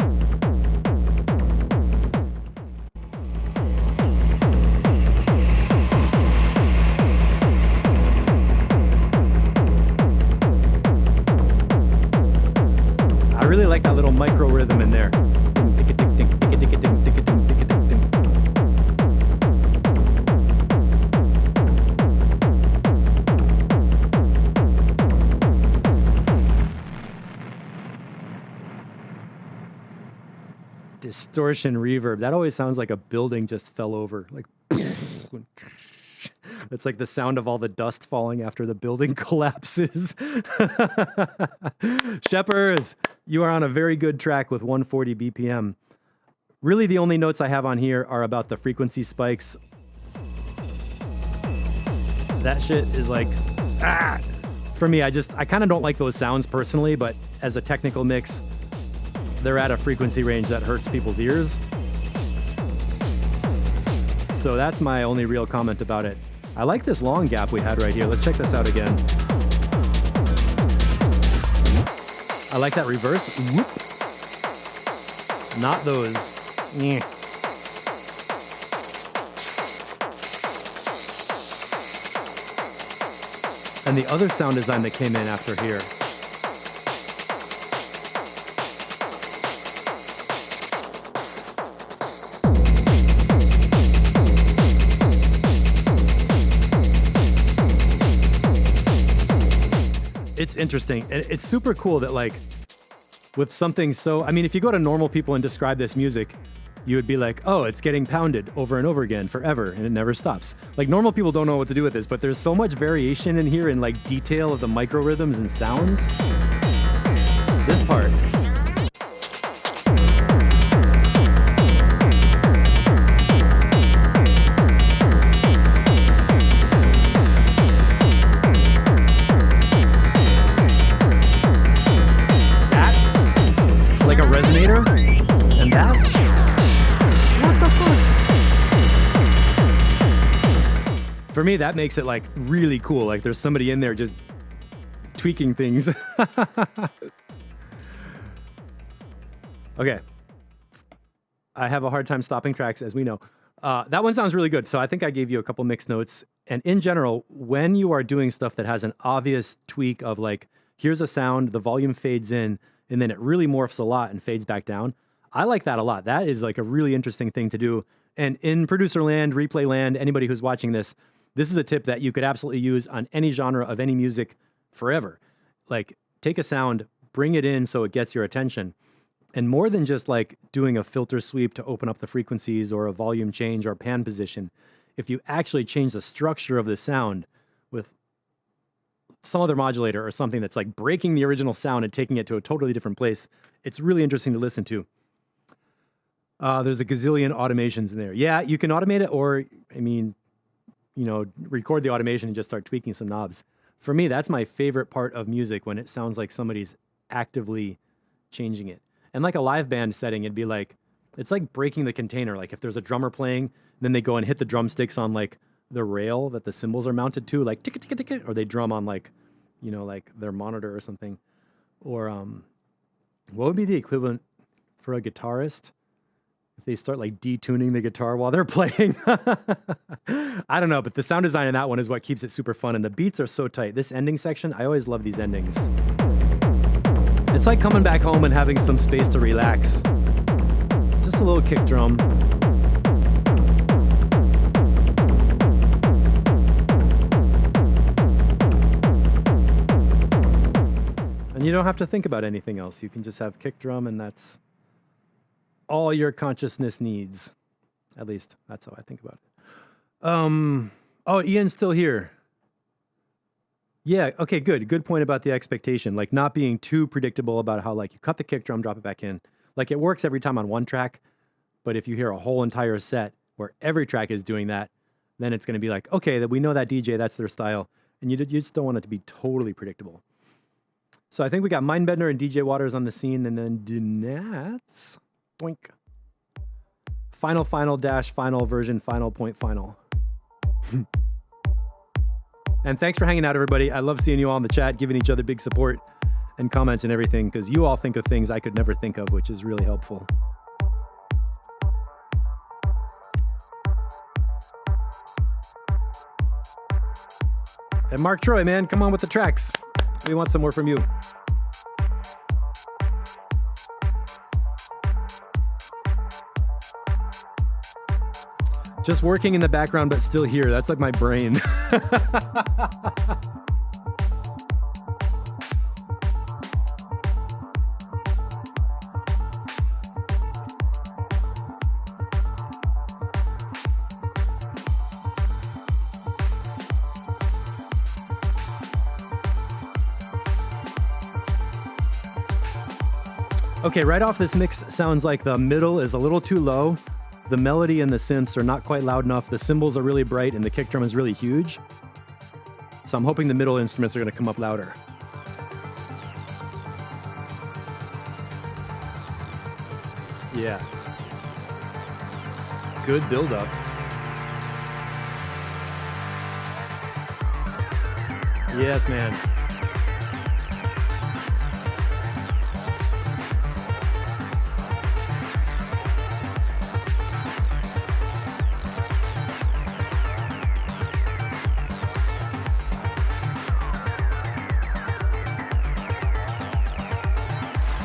I really like that little micro rhythm in there. Distortion reverb. That always sounds like a building just fell over. Like it's like the sound of all the dust falling after the building collapses. Sheppers, you are on a very good track with 140 BPM. Really, the only notes I have on here are about the frequency spikes. That shit is like, for me, I kind of don't like those sounds personally, but as a technical mix, they're at a frequency range that hurts people's ears. So that's my only real comment about it. I like this long gap we had right here. Let's check this out again. I like that reverse. Whoop. Not those. Nyeh. And the other sound design that came in after here. It's interesting. And it's super cool that like with something so, I mean, if you go to normal people and describe this music, you would be like, oh, it's getting pounded over and over again forever and it never stops. Like normal people don't know what to do with this, but there's so much variation in here in like detail of the micro rhythms and sounds. This part. Like a resonator, and that? What the fuck? For me, that makes it like really cool. Like there's somebody in there just tweaking things. Okay. I have a hard time stopping tracks, as we know. That one sounds really good. So I think I gave you a couple mixed notes. And in general, when you are doing stuff that has an obvious tweak of like, here's a sound, the volume fades in, and then it really morphs a lot and fades back down. I like that a lot. That is like a really interesting thing to do. And in producer land, replay land, anybody who's watching this is a tip that you could absolutely use on any genre of any music forever. Like take a sound, bring it in so it gets your attention. And more than just like doing a filter sweep to open up the frequencies or a volume change or pan position, if you actually change the structure of the sound with some other modulator or something that's like breaking the original sound and taking it to a totally different place, it's really interesting to listen to. There's a gazillion automations in there. Yeah, you can automate it, or, I mean, you know, record the automation and just start tweaking some knobs. For me, that's my favorite part of music, when it sounds like somebody's actively changing it. And like a live band setting, it'd be like, it's like breaking the container. Like if there's a drummer playing, then they go and hit the drumsticks on like the rail that the cymbals are mounted to, like tick tick tick, or they drum on like, you know, like their monitor or something. Or what would be the equivalent for a guitarist if they start like detuning the guitar while they're playing? I don't know, but the sound design in that one is what keeps it super fun, and the beats are so tight. This ending section, I always love these endings. It's like coming back home and having some space to relax. Just a little kick drum. And you don't have to think about anything else. You can just have kick drum, and that's all your consciousness needs. At least that's how I think about it. Oh, Ian's still here. Yeah, okay, good. Good point about the expectation. Like not being too predictable about how like you cut the kick drum, drop it back in. Like it works every time on one track, but if you hear a whole entire set where every track is doing that, then it's going to be like, okay, that we know that DJ, that's their style. And you just don't want it to be totally predictable. So I think we got Mindbender and DJ Waters on the scene, and then Donats. Doink. Final dash final version final point final. And thanks for hanging out, everybody. I love seeing you all in the chat, giving each other big support and comments and everything, because you all think of things I could never think of, which is really helpful. And Mark Troy, man, come on with the tracks. We want some more from you. Just working in the background, but still here. That's like my brain. Okay, right off this mix sounds like the middle is a little too low. The melody and the synths are not quite loud enough. The cymbals are really bright and the kick drum is really huge. So I'm hoping the middle instruments are going to come up louder. Yeah. Good build up. Yes, man.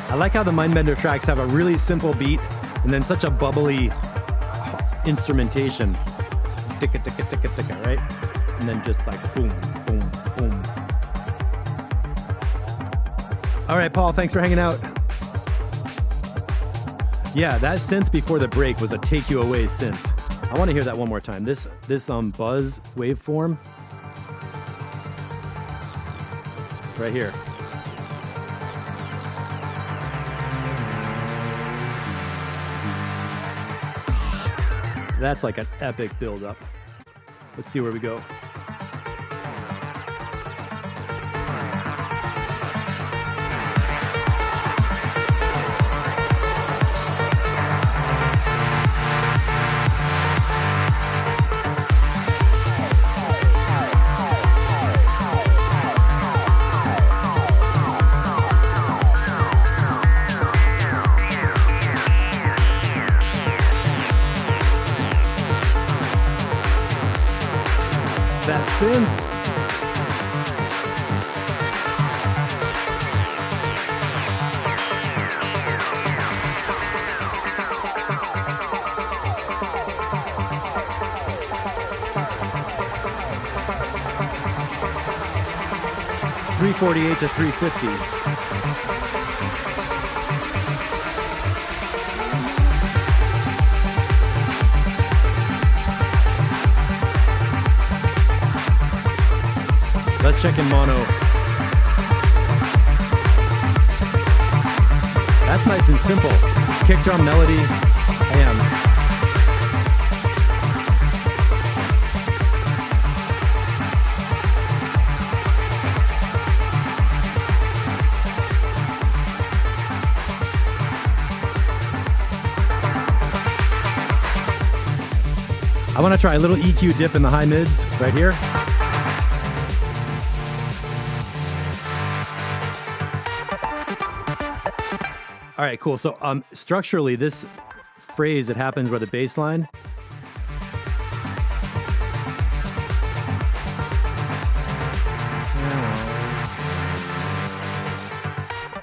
I like how the Mindbender tracks have a really simple beat and then such a bubbly instrumentation. Ticka, ticka, ticka, ticka, right? And then just like boom, boom, boom. All right, Paul, thanks for hanging out. Yeah, that synth before the break was a take you away synth. I want to hear that one more time. This buzz waveform right here. That's like an epic build-up. Let's see where we go. In. $348 to $350. Let's check in mono. That's nice and simple. Kick drum melody, bam. I want to try a little EQ dip in the high mids right here. All right, cool. So structurally, this phrase, it happens where the bass line.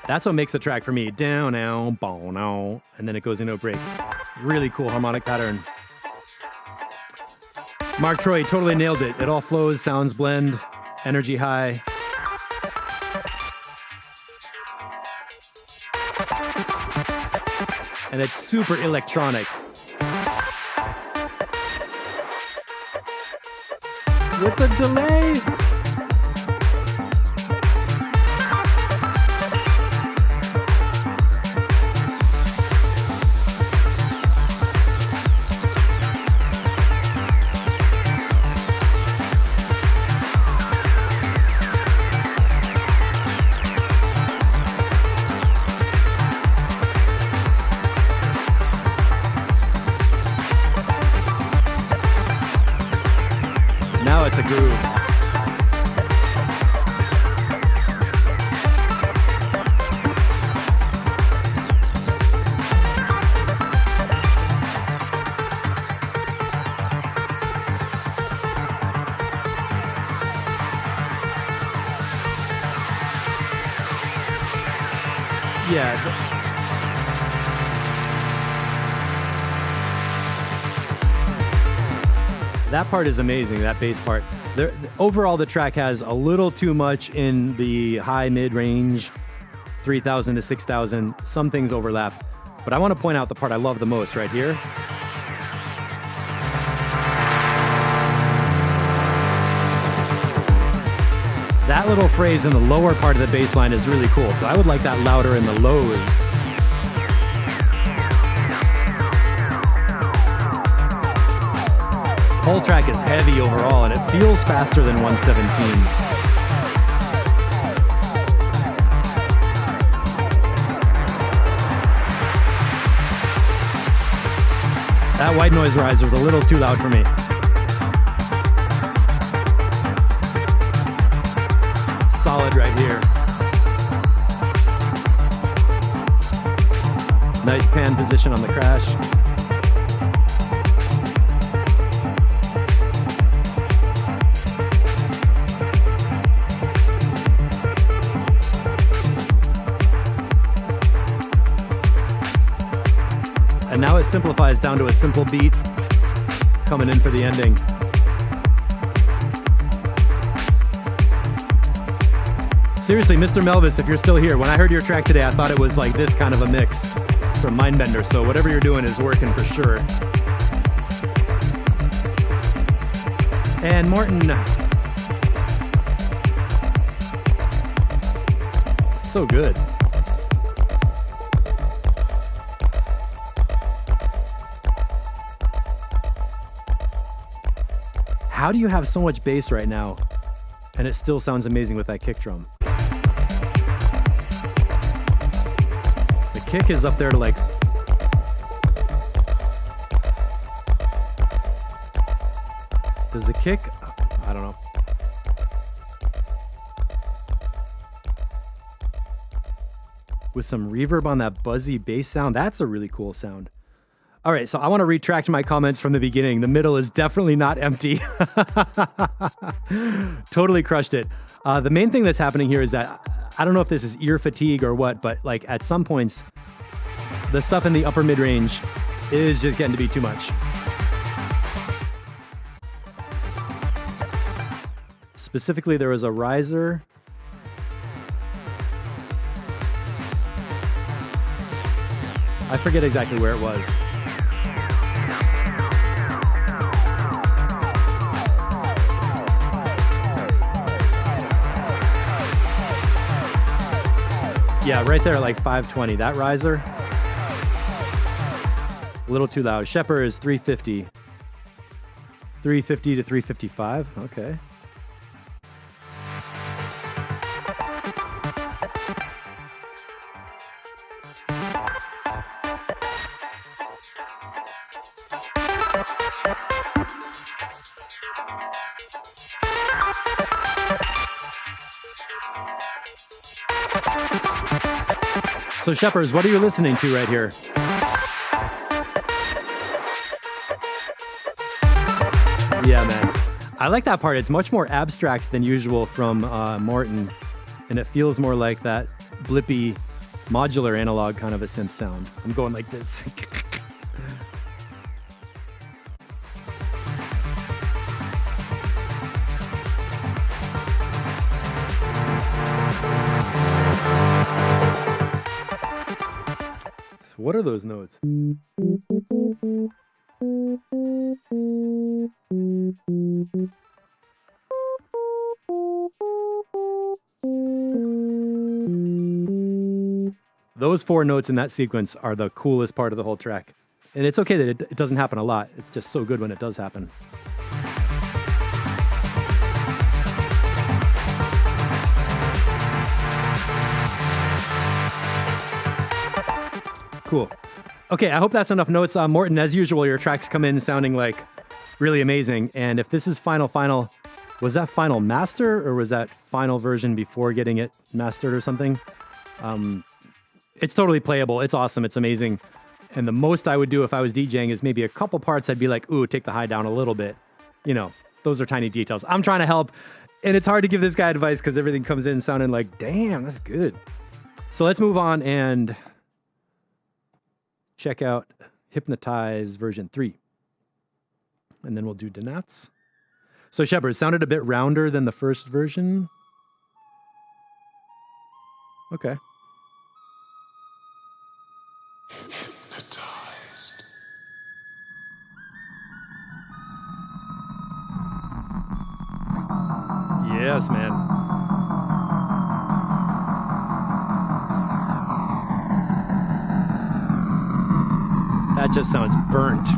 That's what makes the track for me. Down, now, bow, now, and then it goes into a break. Really cool harmonic pattern. Mark Troy totally nailed it. It all flows, sounds blend, energy high. and it's super electronic. With the delay. Now it's a groove. Yeah. That part is amazing, that bass part. Overall, the track has a little too much in the high mid-range, 3,000 to 6,000. Some things overlap. But I want to point out the part I love the most right here. That little phrase in the lower part of the bass line is really cool. So I would like that louder in the lows. Whole track is heavy overall, and it feels faster than 117. That white noise riser is a little too loud for me. Solid right here. Nice pan position on the crash. And now it simplifies down to a simple beat coming in for the ending. Seriously, Mr. Melvis, if you're still here, when I heard your track today, I thought it was like this kind of a mix from Mindbender. So whatever you're doing is working for sure. And Morton. So good. How do you have so much bass right now and it still sounds amazing with that kick drum? The kick is up there to like... Does the kick... I don't know. With some reverb on that buzzy bass sound, that's a really cool sound. All right, so I want to retract my comments from the beginning. The middle is definitely not empty. Totally crushed it. The main thing that's happening here is that, I don't know if this is ear fatigue or what, but like at some points, the stuff in the upper mid-range is just getting to be too much. Specifically, there was a riser. I forget exactly where it was. Yeah, right there at like 520. That riser, a little too loud. Shepherd is 350. 350 to 355. Okay. So Shepherds, what are you listening to right here? Yeah, man. I like that part. It's much more abstract than usual from Morton, and it feels more like that blippy modular analog kind of a synth sound. I'm going like this. What are those notes? Those 4 notes in that sequence are the coolest part of the whole track. And it's okay that it doesn't happen a lot. It's just so good when it does happen. Cool. Okay, I hope that's enough notes. Morton, as usual, your tracks come in sounding like really amazing. And if this is final, was that final master or was that final version before getting it mastered or something? It's totally playable. It's awesome. It's amazing. And the most I would do if I was DJing is maybe a couple parts I'd be like, ooh, take the high down a little bit. You know, those are tiny details. I'm trying to help. And it's hard to give this guy advice because everything comes in sounding like, damn, that's good. So let's move on and check out Hypnotize version 3. And then we'll do Donats. So Shepard, sounded a bit rounder than the first version. Okay. Hypnotized. Yes, man. That just sounds burnt.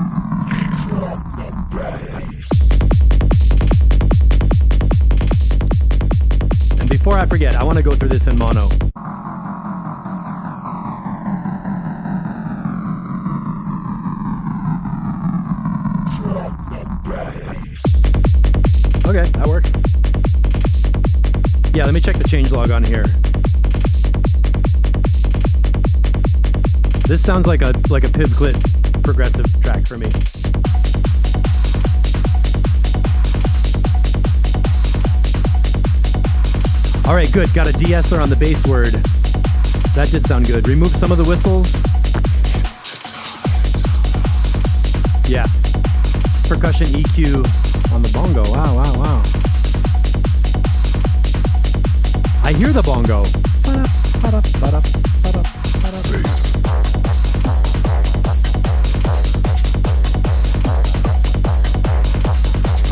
And before I forget, I want to go through this in mono. Okay, that works. Yeah, let me check the changelog on here. This sounds like a Piv Clit progressive track for me. All right, good. Got a de-esser on the bass word. That did sound good. Remove some of the whistles. Yeah. Percussion EQ on the bongo. Wow, wow, wow. I hear the bongo. Bass.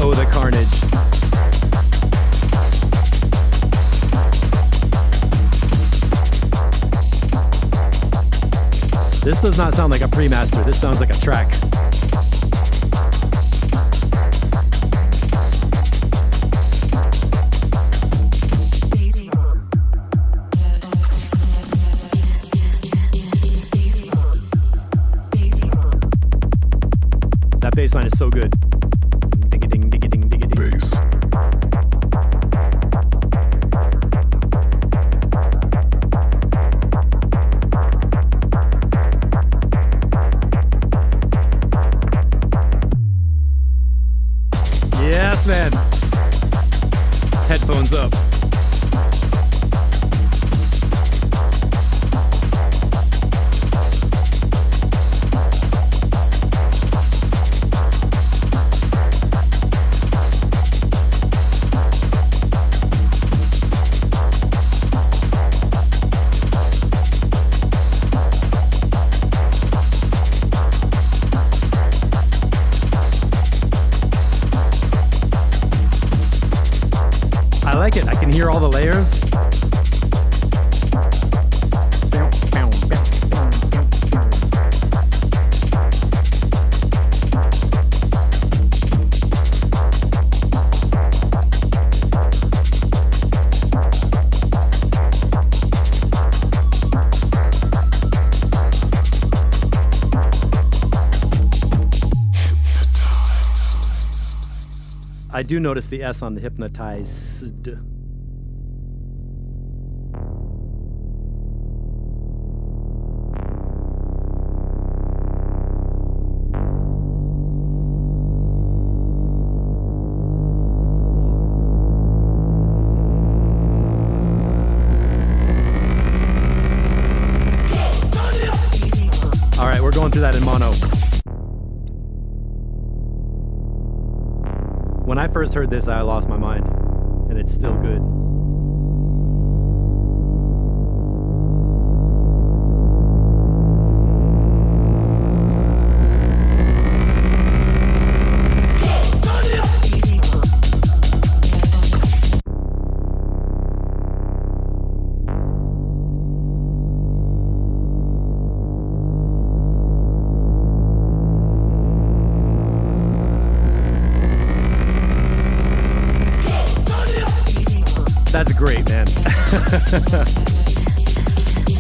Oh, the carnage. This does not sound like a pre-master. This sounds like a track. That bass line is so good. Ding-a-ding, ding-a-ding, ding-a-ding. Bass. Yes, man. Headphones up. I like it. I can hear all the layers. I do notice the S on the hypnotized. All right, we're going through that in mono. When I first heard this, I lost my mind, and it's still good. That's great, man.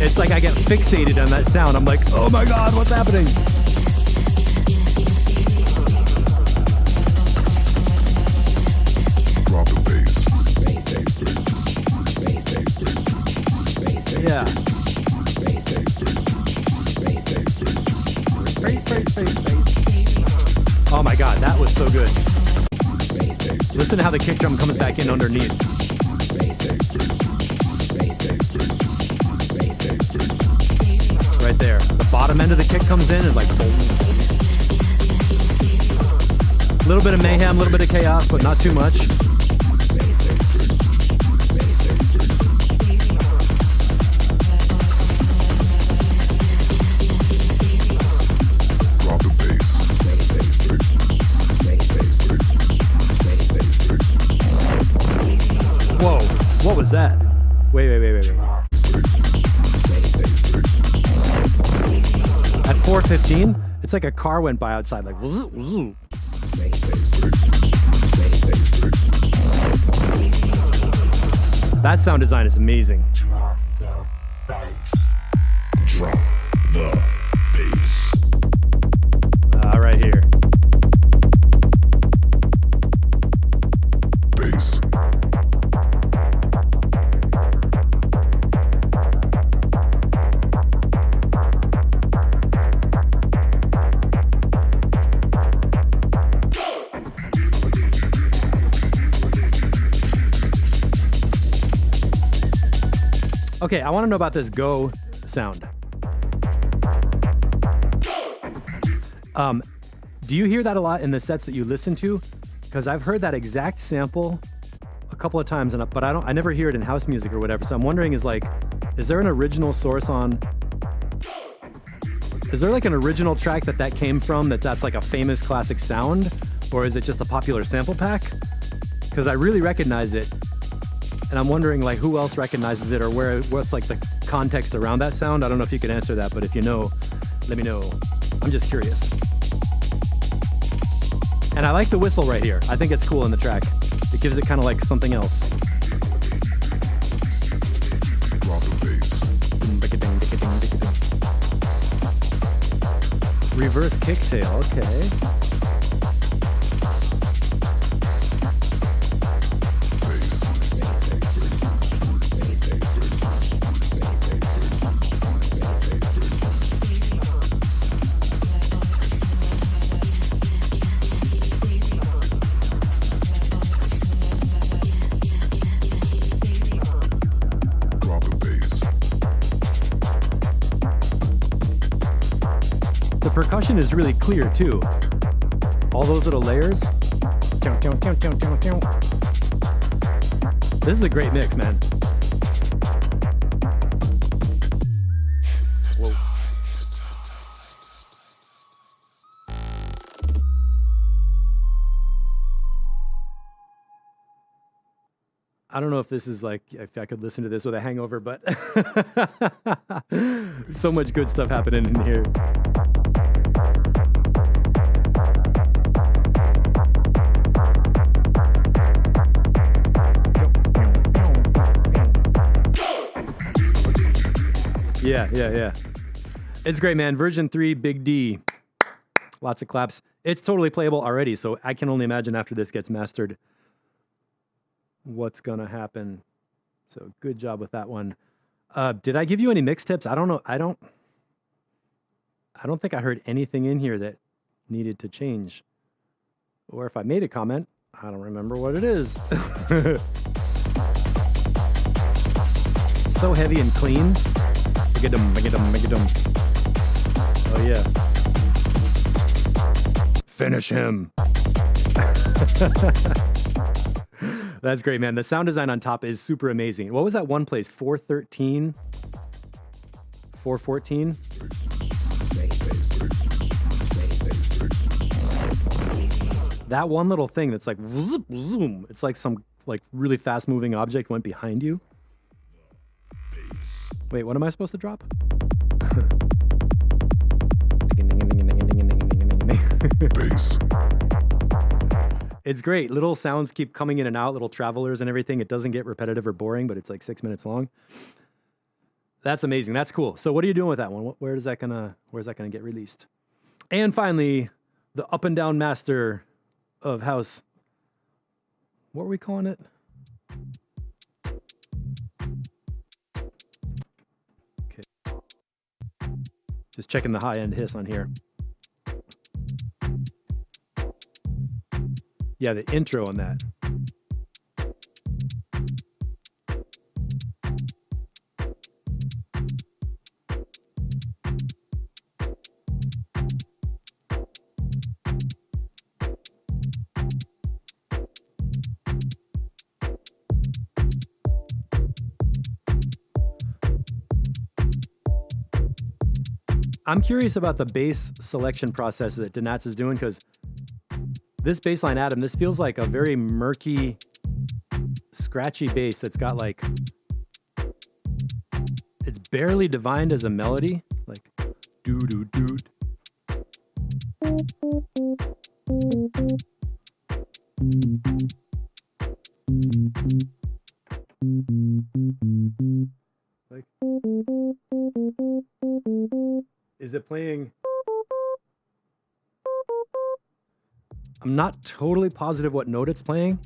It's like I get fixated on that sound. I'm like, oh my God, what's happening? Drop the bass. Yeah. Oh my God, that was so good. Listen to how the kick drum comes back in underneath. Right there. The bottom end of the kick comes in and like boom. A little bit of mayhem, a little bit of chaos, but not too much. Drop the bass. Whoa, what was that? Wait. At 4:15, it's like a car went by outside, like wzzz, wzzz. That sound design is amazing. Drop the bass. Right here. Bass. Okay, I want to know about this go sound. Do you hear that a lot in the sets that you listen to? Because I've heard that exact sample a couple of times, but I never hear it in house music or whatever. So I'm wondering, is there an original source on? Is there like an original track that came from that's like a famous classic sound, or is it just a popular sample pack? Because I really recognize it, and I'm wondering like who else recognizes it, or what's like the context around that sound. I don't know if you can answer that, but if you know, let me know. I'm just curious. And I like the whistle right here. I think it's cool in the track. It gives it kind of like something else. Drop the bass. Reverse kicktail, okay. Percussion is really clear too. All those little layers. This is a great mix, man. Whoa. I don't know if this is like, if I could listen to this with a hangover, but so much good stuff happening in here. Yeah. It's great, man. Version 3, Big D. Lots of claps. It's totally playable already, so I can only imagine after this gets mastered what's gonna happen. So good job with that one. Did I give you any mix tips? I don't know. I don't think I heard anything in here that needed to change. Or if I made a comment, I don't remember what it is. So heavy and clean. Make it dum. Oh yeah. Finish him. That's great, man. The sound design on top is super amazing. What was that one place? 413? 414? That one little thing that's like zoom, zoom. It's like some like really fast moving object went behind you. Wait, what am I supposed to drop? Bass. It's great. Little sounds keep coming in and out, little travelers and everything. It doesn't get repetitive or boring, but it's like 6 minutes long. That's amazing. That's cool. So what are you doing with that one? Where's that gonna get released? And finally, the up and down master of house. What are we calling it? Okay. Just checking the high end hiss on here. Yeah, the intro on that. I'm curious about the bass selection process that Donats is doing, because this bass line, Adam, this feels like a very murky, scratchy bass that's got like, it's barely divined as a melody, like doo doo doo. Like, is it playing? I'm not totally positive what note it's playing.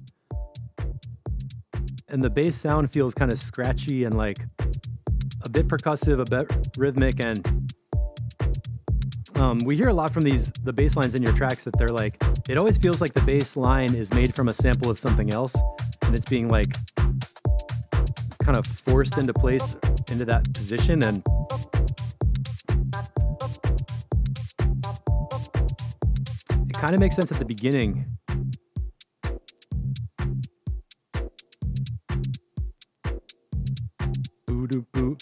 And the bass sound feels kind of scratchy and like a bit percussive, a bit rhythmic. And we hear a lot from the bass lines in your tracks that they're like, it always feels like the bass line is made from a sample of something else. And it's being like kind of forced into place into that position. And it kind of makes sense at the beginning. Boo doo boo.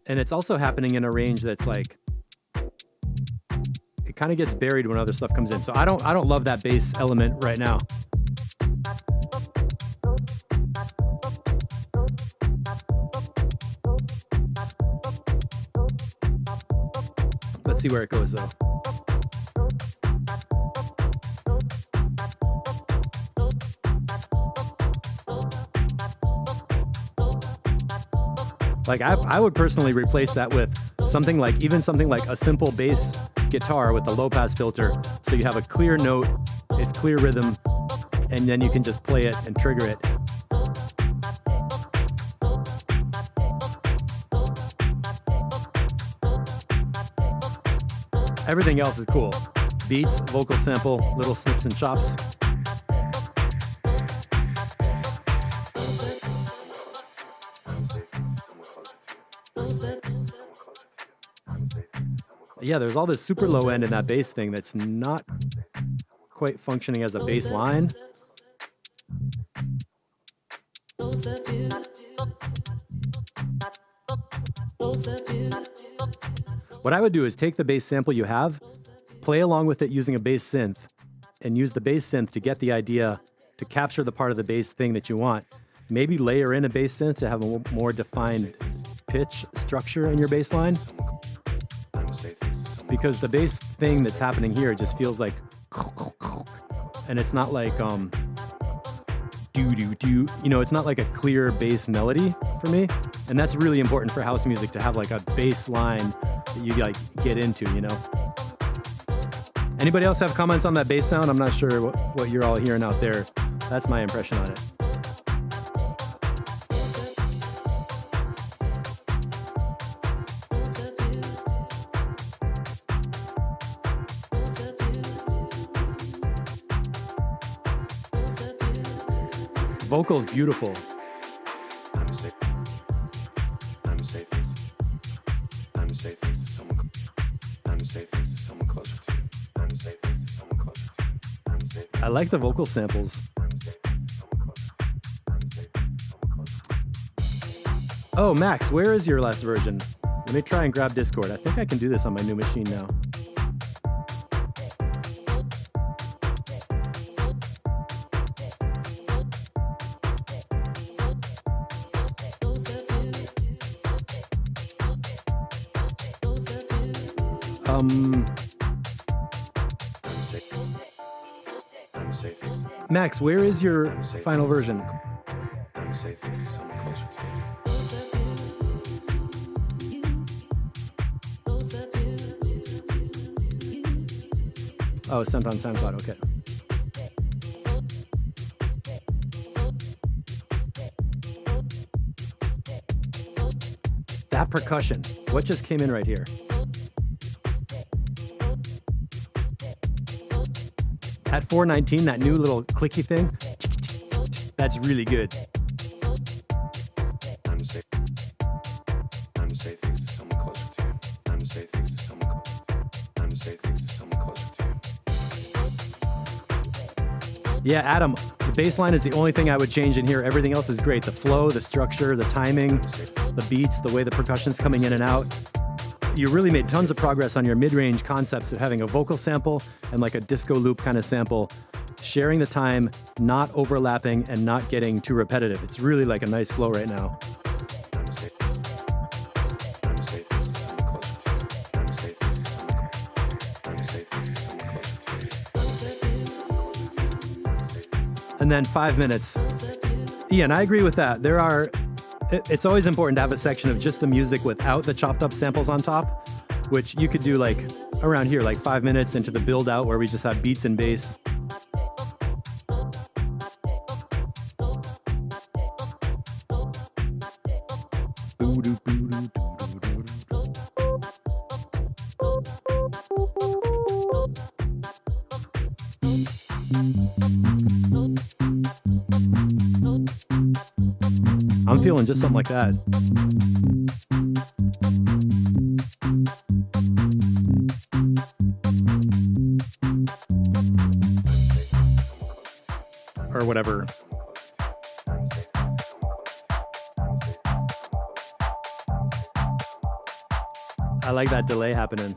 And it's also happening in a range that's like, it kind of gets buried when other stuff comes in. So I don't love that bass element right now. Let's see where it goes though. Like I would personally replace that with something like a simple bass guitar with a low pass filter. So you have a clear note, it's clear rhythm, and then you can just play it and trigger it. Everything else is cool. Beats, vocal sample, little snips and chops. Yeah, there's all this super low end in that bass thing that's not quite functioning as a bass line. What I would do is take the bass sample you have, play along with it using a bass synth, and use the bass synth to get the idea to capture the part of the bass thing that you want. Maybe layer in a bass synth to have a more defined pitch structure in your bass line. Because the bass thing that's happening here just feels like, and it's not like do, it's not like a clear bass melody for me. And that's really important for house music, to have like a bass line that you like get into, Anybody else have comments on that bass sound? I'm not sure what you're all hearing out there. That's my impression on it. Vocals beautiful. I like the vocal samples. Oh, Max, where is your last version? Let me try and grab Discord. I think I can do this on my new machine now. Max, where is your final version? And say things to someone closer to you. Oh, it's sent on SoundCloud. Okay. That percussion. What just came in right here? At 419, that new little clicky thing, that's really good. Time to say things to someone closer to you. Time to say things to someone closer. Time to say things to someone closer to you. Yeah, Adam, the bass line is the only thing I would change in here. Everything else is great. The flow, the structure, the timing, the beats, the way the percussion's coming in and out. You really made tons of progress on your mid-range concepts of having a vocal sample and like a disco loop kind of sample, sharing the time, not overlapping and not getting too repetitive. It's really like a nice flow right now. Time to say things to someone closer to you. Time to say things to someone. Time to say things to someone closer to you. And then 5 minutes. Ian, I agree with that. It's always important to have a section of just the music without the chopped up samples on top, which you could do like around here, like 5 minutes into the build out where we just have beats and bass. I'm feeling just something like that. Or whatever. I like that delay happening.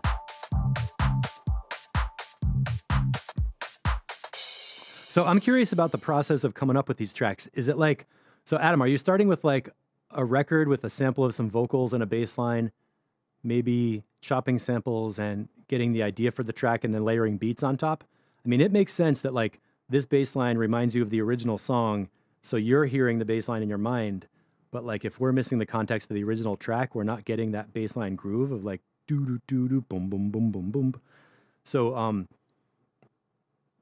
So I'm curious about the process of coming up with these tracks. Is it like, so Adam, are you starting with like a record with a sample of some vocals and a bass line, maybe chopping samples and getting the idea for the track and then layering beats on top? I mean, it makes sense that like this bass line reminds you of the original song, so you're hearing the bass line in your mind. But like if we're missing the context of the original track, we're not getting that bass line groove of like doo doo doo doo boom boom boom boom boom. So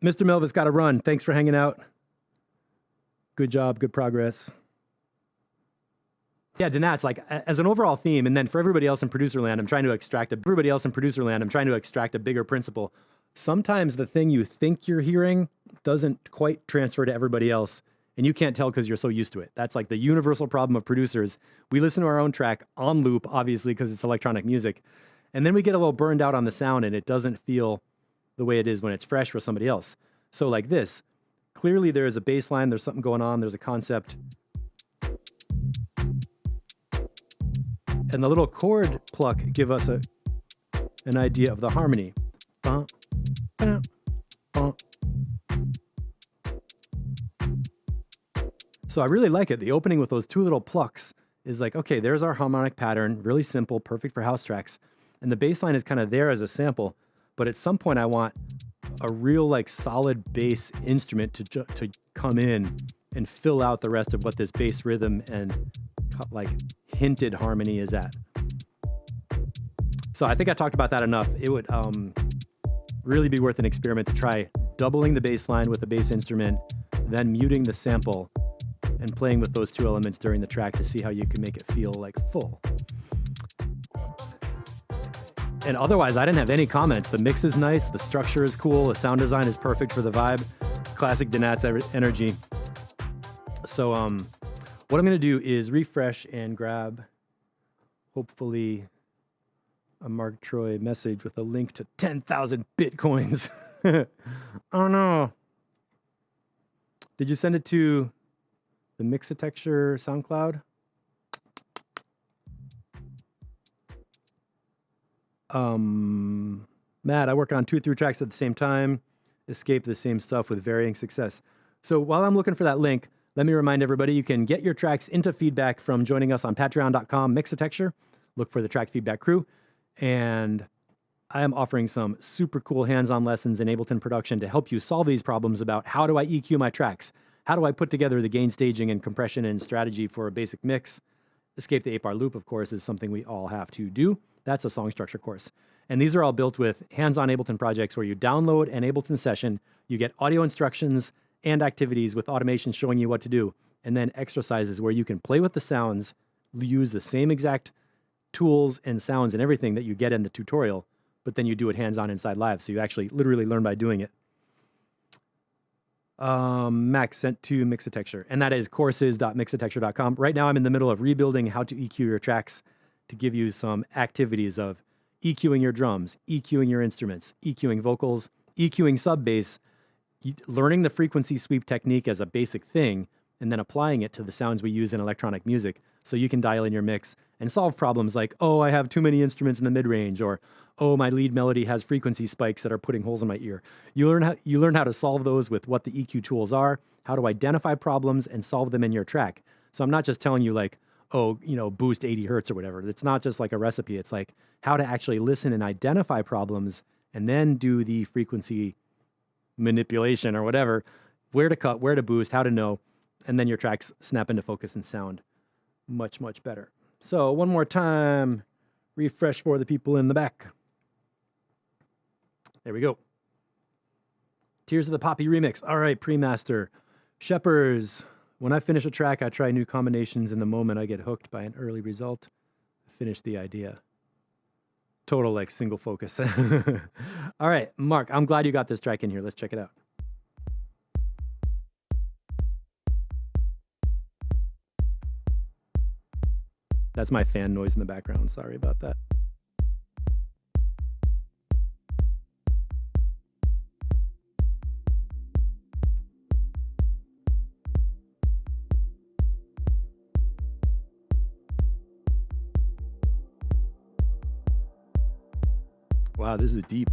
Mr. Melvis got to run. Thanks for hanging out. Good job, good progress. Yeah, Danat's like as an overall theme, and then for everybody else in producer land, I'm trying to extract a bigger principle. Sometimes the thing you think you're hearing doesn't quite transfer to everybody else, and you can't tell because you're so used to it. That's like the universal problem of producers. We listen to our own track on loop, obviously, because it's electronic music, and then we get a little burned out on the sound, and it doesn't feel the way it is when it's fresh for somebody else. So like this, clearly there is a bass line, there's something going on, there's a concept. And the little chord pluck give us an idea of the harmony. So I really like it. The opening with those two little plucks is like, okay, there's our harmonic pattern, really simple, perfect for house tracks. And the bass line is kind of there as a sample, but at some point I want a real like solid bass instrument to come in and fill out the rest of what this bass rhythm and like hinted harmony is at. So I think I talked about that enough. It would really be worth an experiment to try doubling the bass line with a bass instrument, then muting the sample and playing with those two elements during the track to see how you can make it feel like full. And otherwise, I didn't have any comments. The mix is nice, the structure is cool, the sound design is perfect for the vibe. Classic Danat's energy. So what I'm gonna do is refresh and grab, hopefully, a Mark Troy message with a link to 10,000 Bitcoins. Oh no. Did you send it to the Mixatexture SoundCloud? Matt, I work on 2-3 tracks at the same time, escape the same stuff with varying success. So while I'm looking for that link, let me remind everybody you can get your tracks into feedback from joining us on patreon.com/Mixatexture. Look for the track feedback crew. And I am offering some super cool hands-on lessons in Ableton production to help you solve these problems about how do I EQ my tracks? How do I put together the gain staging and compression and strategy for a basic mix? Escape the 8-bar loop, of course, is something we all have to do. That's a song structure course. And these are all built with hands-on Ableton projects where you download an Ableton session, you get audio instructions and activities with automation showing you what to do, and then exercises where you can play with the sounds, use the same exact tools and sounds and everything that you get in the tutorial, but then you do it hands-on inside live. So you actually literally learn by doing it. Max sent to Mixitecture, and that is courses.mixitecture.com. Right now I'm in the middle of rebuilding how to EQ your tracks to give you some activities of EQing your drums, EQing your instruments, EQing vocals, EQing sub bass, learning the frequency sweep technique as a basic thing, and then applying it to the sounds we use in electronic music so you can dial in your mix and solve problems like, oh, I have too many instruments in the mid-range, or oh, my lead melody has frequency spikes that are putting holes in my ear. You learn how to solve those with what the EQ tools are, how to identify problems and solve them in your track. So I'm not just telling you like, oh, boost 80 hertz or whatever. It's not just like a recipe. It's like how to actually listen and identify problems and then do the frequency manipulation or whatever, where to cut, where to boost, how to know, and then your tracks snap into focus and sound much, much better. So one more time, refresh for the people in the back. There we go. Tears of the Poppy remix. All right, pre-master. Shepherds. When I finish a track, I try new combinations. In the moment, I get hooked by an early result. Finish the idea. Total like single focus. All right, Mark, I'm glad you got this track in here. Let's check it out. That's my fan noise in the background. Sorry about that. Wow, this is deep.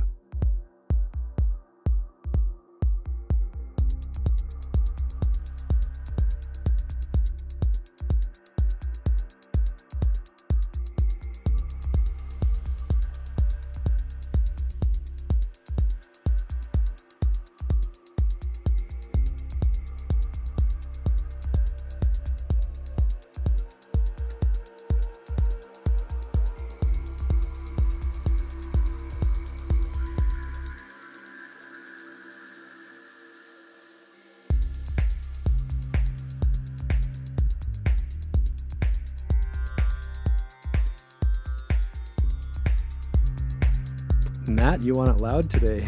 Matt, you want it loud today?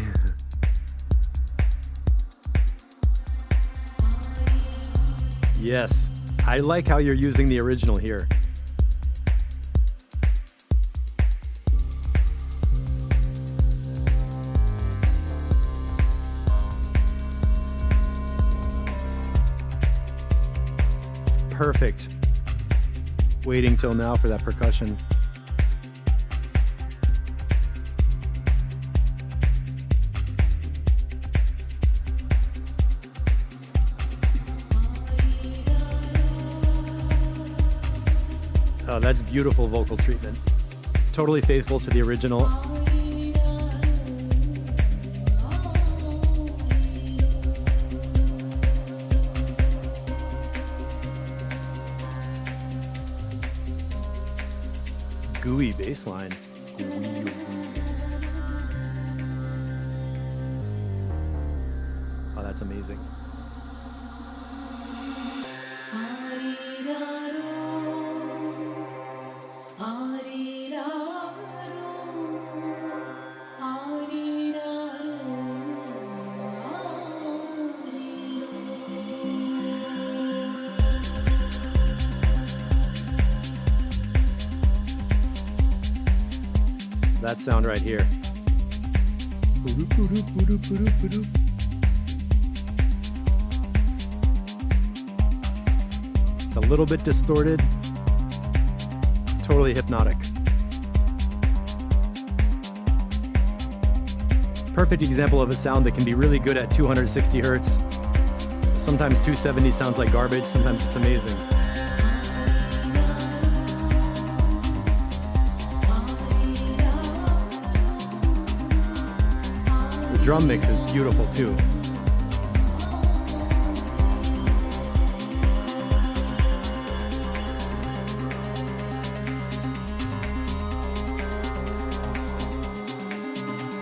Yes, I like how you're using the original here. Perfect. Waiting till now for that percussion. Oh, that's beautiful vocal treatment. Totally faithful to the original. Gooey bass line. Oh, that's amazing. That sound right here. It's a little bit distorted, totally hypnotic. Perfect example of a sound that can be really good at 260 hertz. Sometimes 270 sounds like garbage, sometimes it's amazing. drum mix is beautiful too.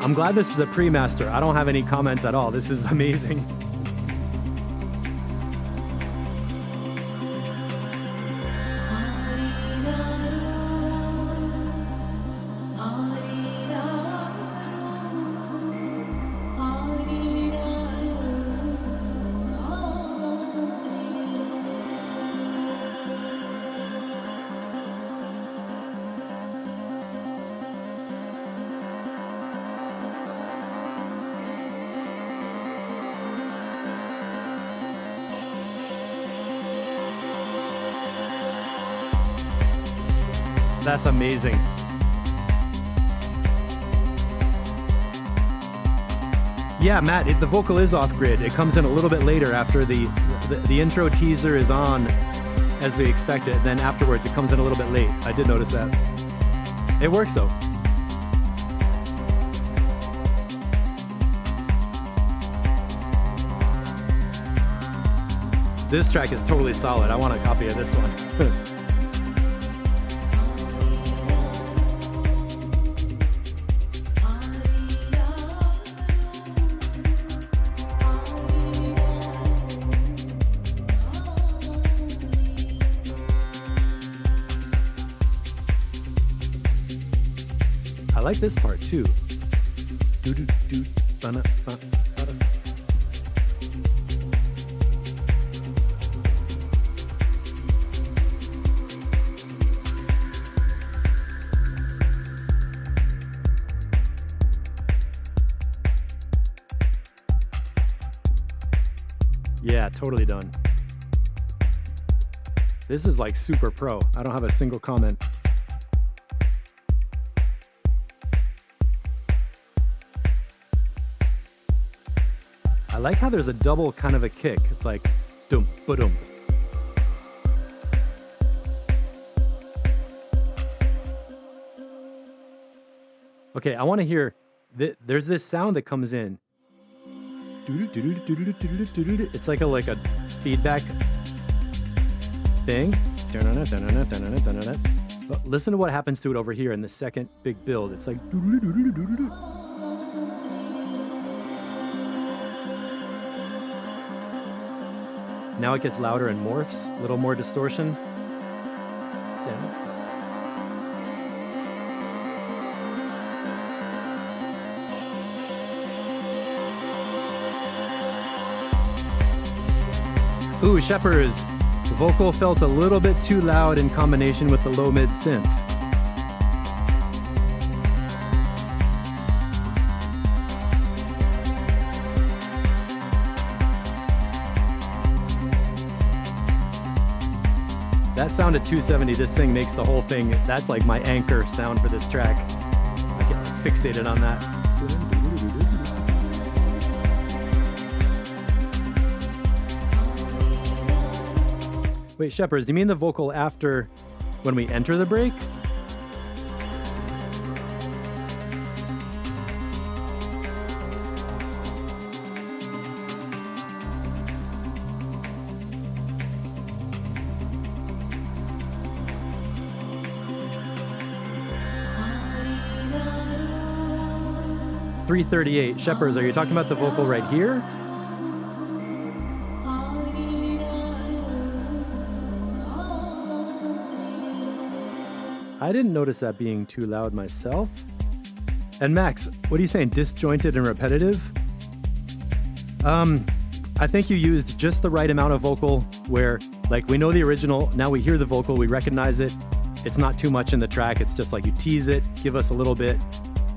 I'm glad this is a pre-master. I don't have any comments at all. This is amazing. That's amazing. Yeah, Matt, the vocal is off grid. It comes in a little bit later after the intro teaser is on as we expected. Then afterwards, it comes in a little bit late. I did notice that. It works though. This track is totally solid. I want a copy of this one. I like this part too. Yeah, totally done. This is like super pro. I don't have a single comment. I like how there's a double kind of a kick. It's like dum ba-dum. Okay, I want to hear. There's this sound that comes in. It's like a feedback thing. But listen to what happens to it over here in the second big build. It's like. Now it gets louder and morphs, a little more distortion. Ooh, Shepard's vocal felt a little bit too loud in combination with the low mid synth. That sound at 270, this thing makes the whole thing, that's like my anchor sound for this track. I get fixated on that. Wait, Shepherds, do you mean the vocal after when we enter the break? .338. Shepherds, are you talking about the vocal right here? I didn't notice that being too loud myself. And Max, what are you saying? Disjointed and repetitive? I think you used just the right amount of vocal where, like, we know the original, now we hear the vocal, we recognize it. It's not too much in the track. It's just like you tease it, give us a little bit.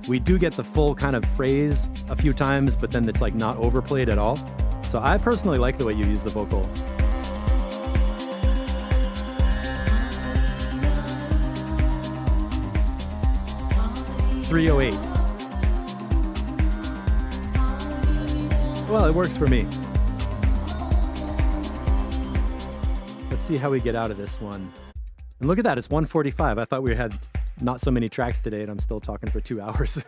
We do get the full kind of phrase a few times, but then it's like not overplayed at all. So I personally like the way you use the vocal. .308. Well, it works for me. Let's see how we get out of this one. And look at that, it's 1:45. I thought we had not so many tracks today and I'm still talking for 2 hours.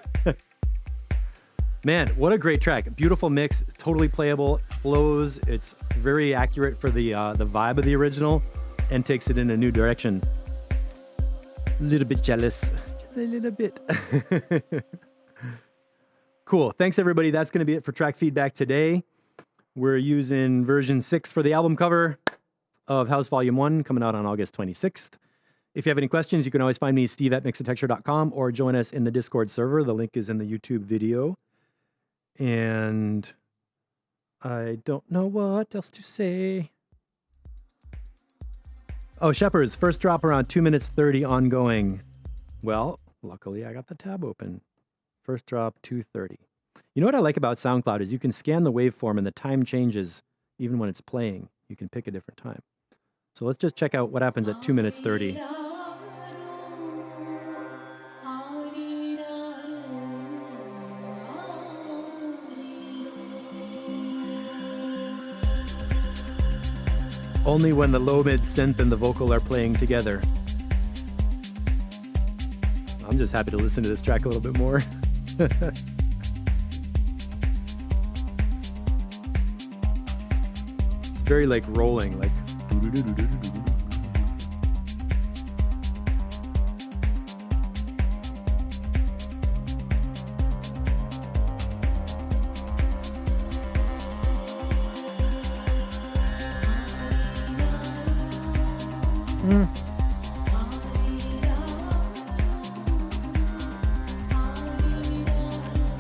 Man, what a great track. Beautiful mix, totally playable, flows. It's very accurate for the vibe of the original and takes it in a new direction. A little bit jealous, just a little bit. Cool. Thanks, everybody. That's going to be it for track feedback today. We're using version 6 for the album cover of House Volume 1, coming out on August 26th. If you have any questions, you can always find me, steve@mixatexture.com, or join us in the Discord server. The link is in the YouTube video. And I don't know what else to say. Oh, Shepherds, first drop around 2 minutes 30 ongoing. Well, luckily I got the tab open. First drop 2:30. You know what I like about SoundCloud is you can scan the waveform and the time changes even when it's playing. You can pick a different time. So let's just check out what happens at 2 minutes 30. Only when the low mid synth and the vocal are playing together. I'm just happy to listen to this track a little bit more. It's very like rolling, like.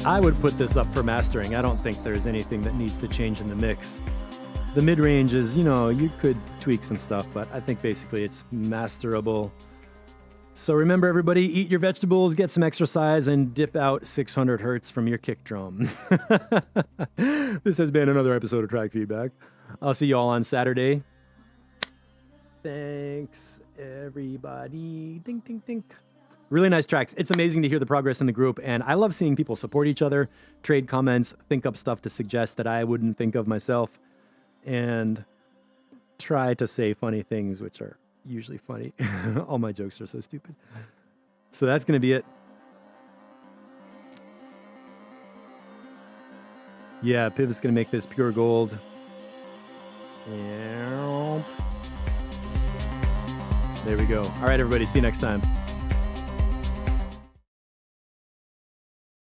I would put this up for mastering. I don't think there's anything that needs to change in the mix. The mid-range is, you know, you could tweak some stuff, but I think basically it's masterable. So remember, everybody, eat your vegetables, get some exercise, and dip out 600 hertz from your kick drum. This has been another episode of Track Feedback. I'll see you all on Saturday. Thanks, everybody. Ding, ding, ding. Really nice tracks. It's amazing to hear the progress in the group, and I love seeing people support each other, trade comments, think up stuff to suggest that I wouldn't think of myself, and try to say funny things, which are usually funny. All my jokes are so stupid. So that's going to be it. Yeah, Pivot's going to make this pure gold. There we go. All right, everybody. See you next time.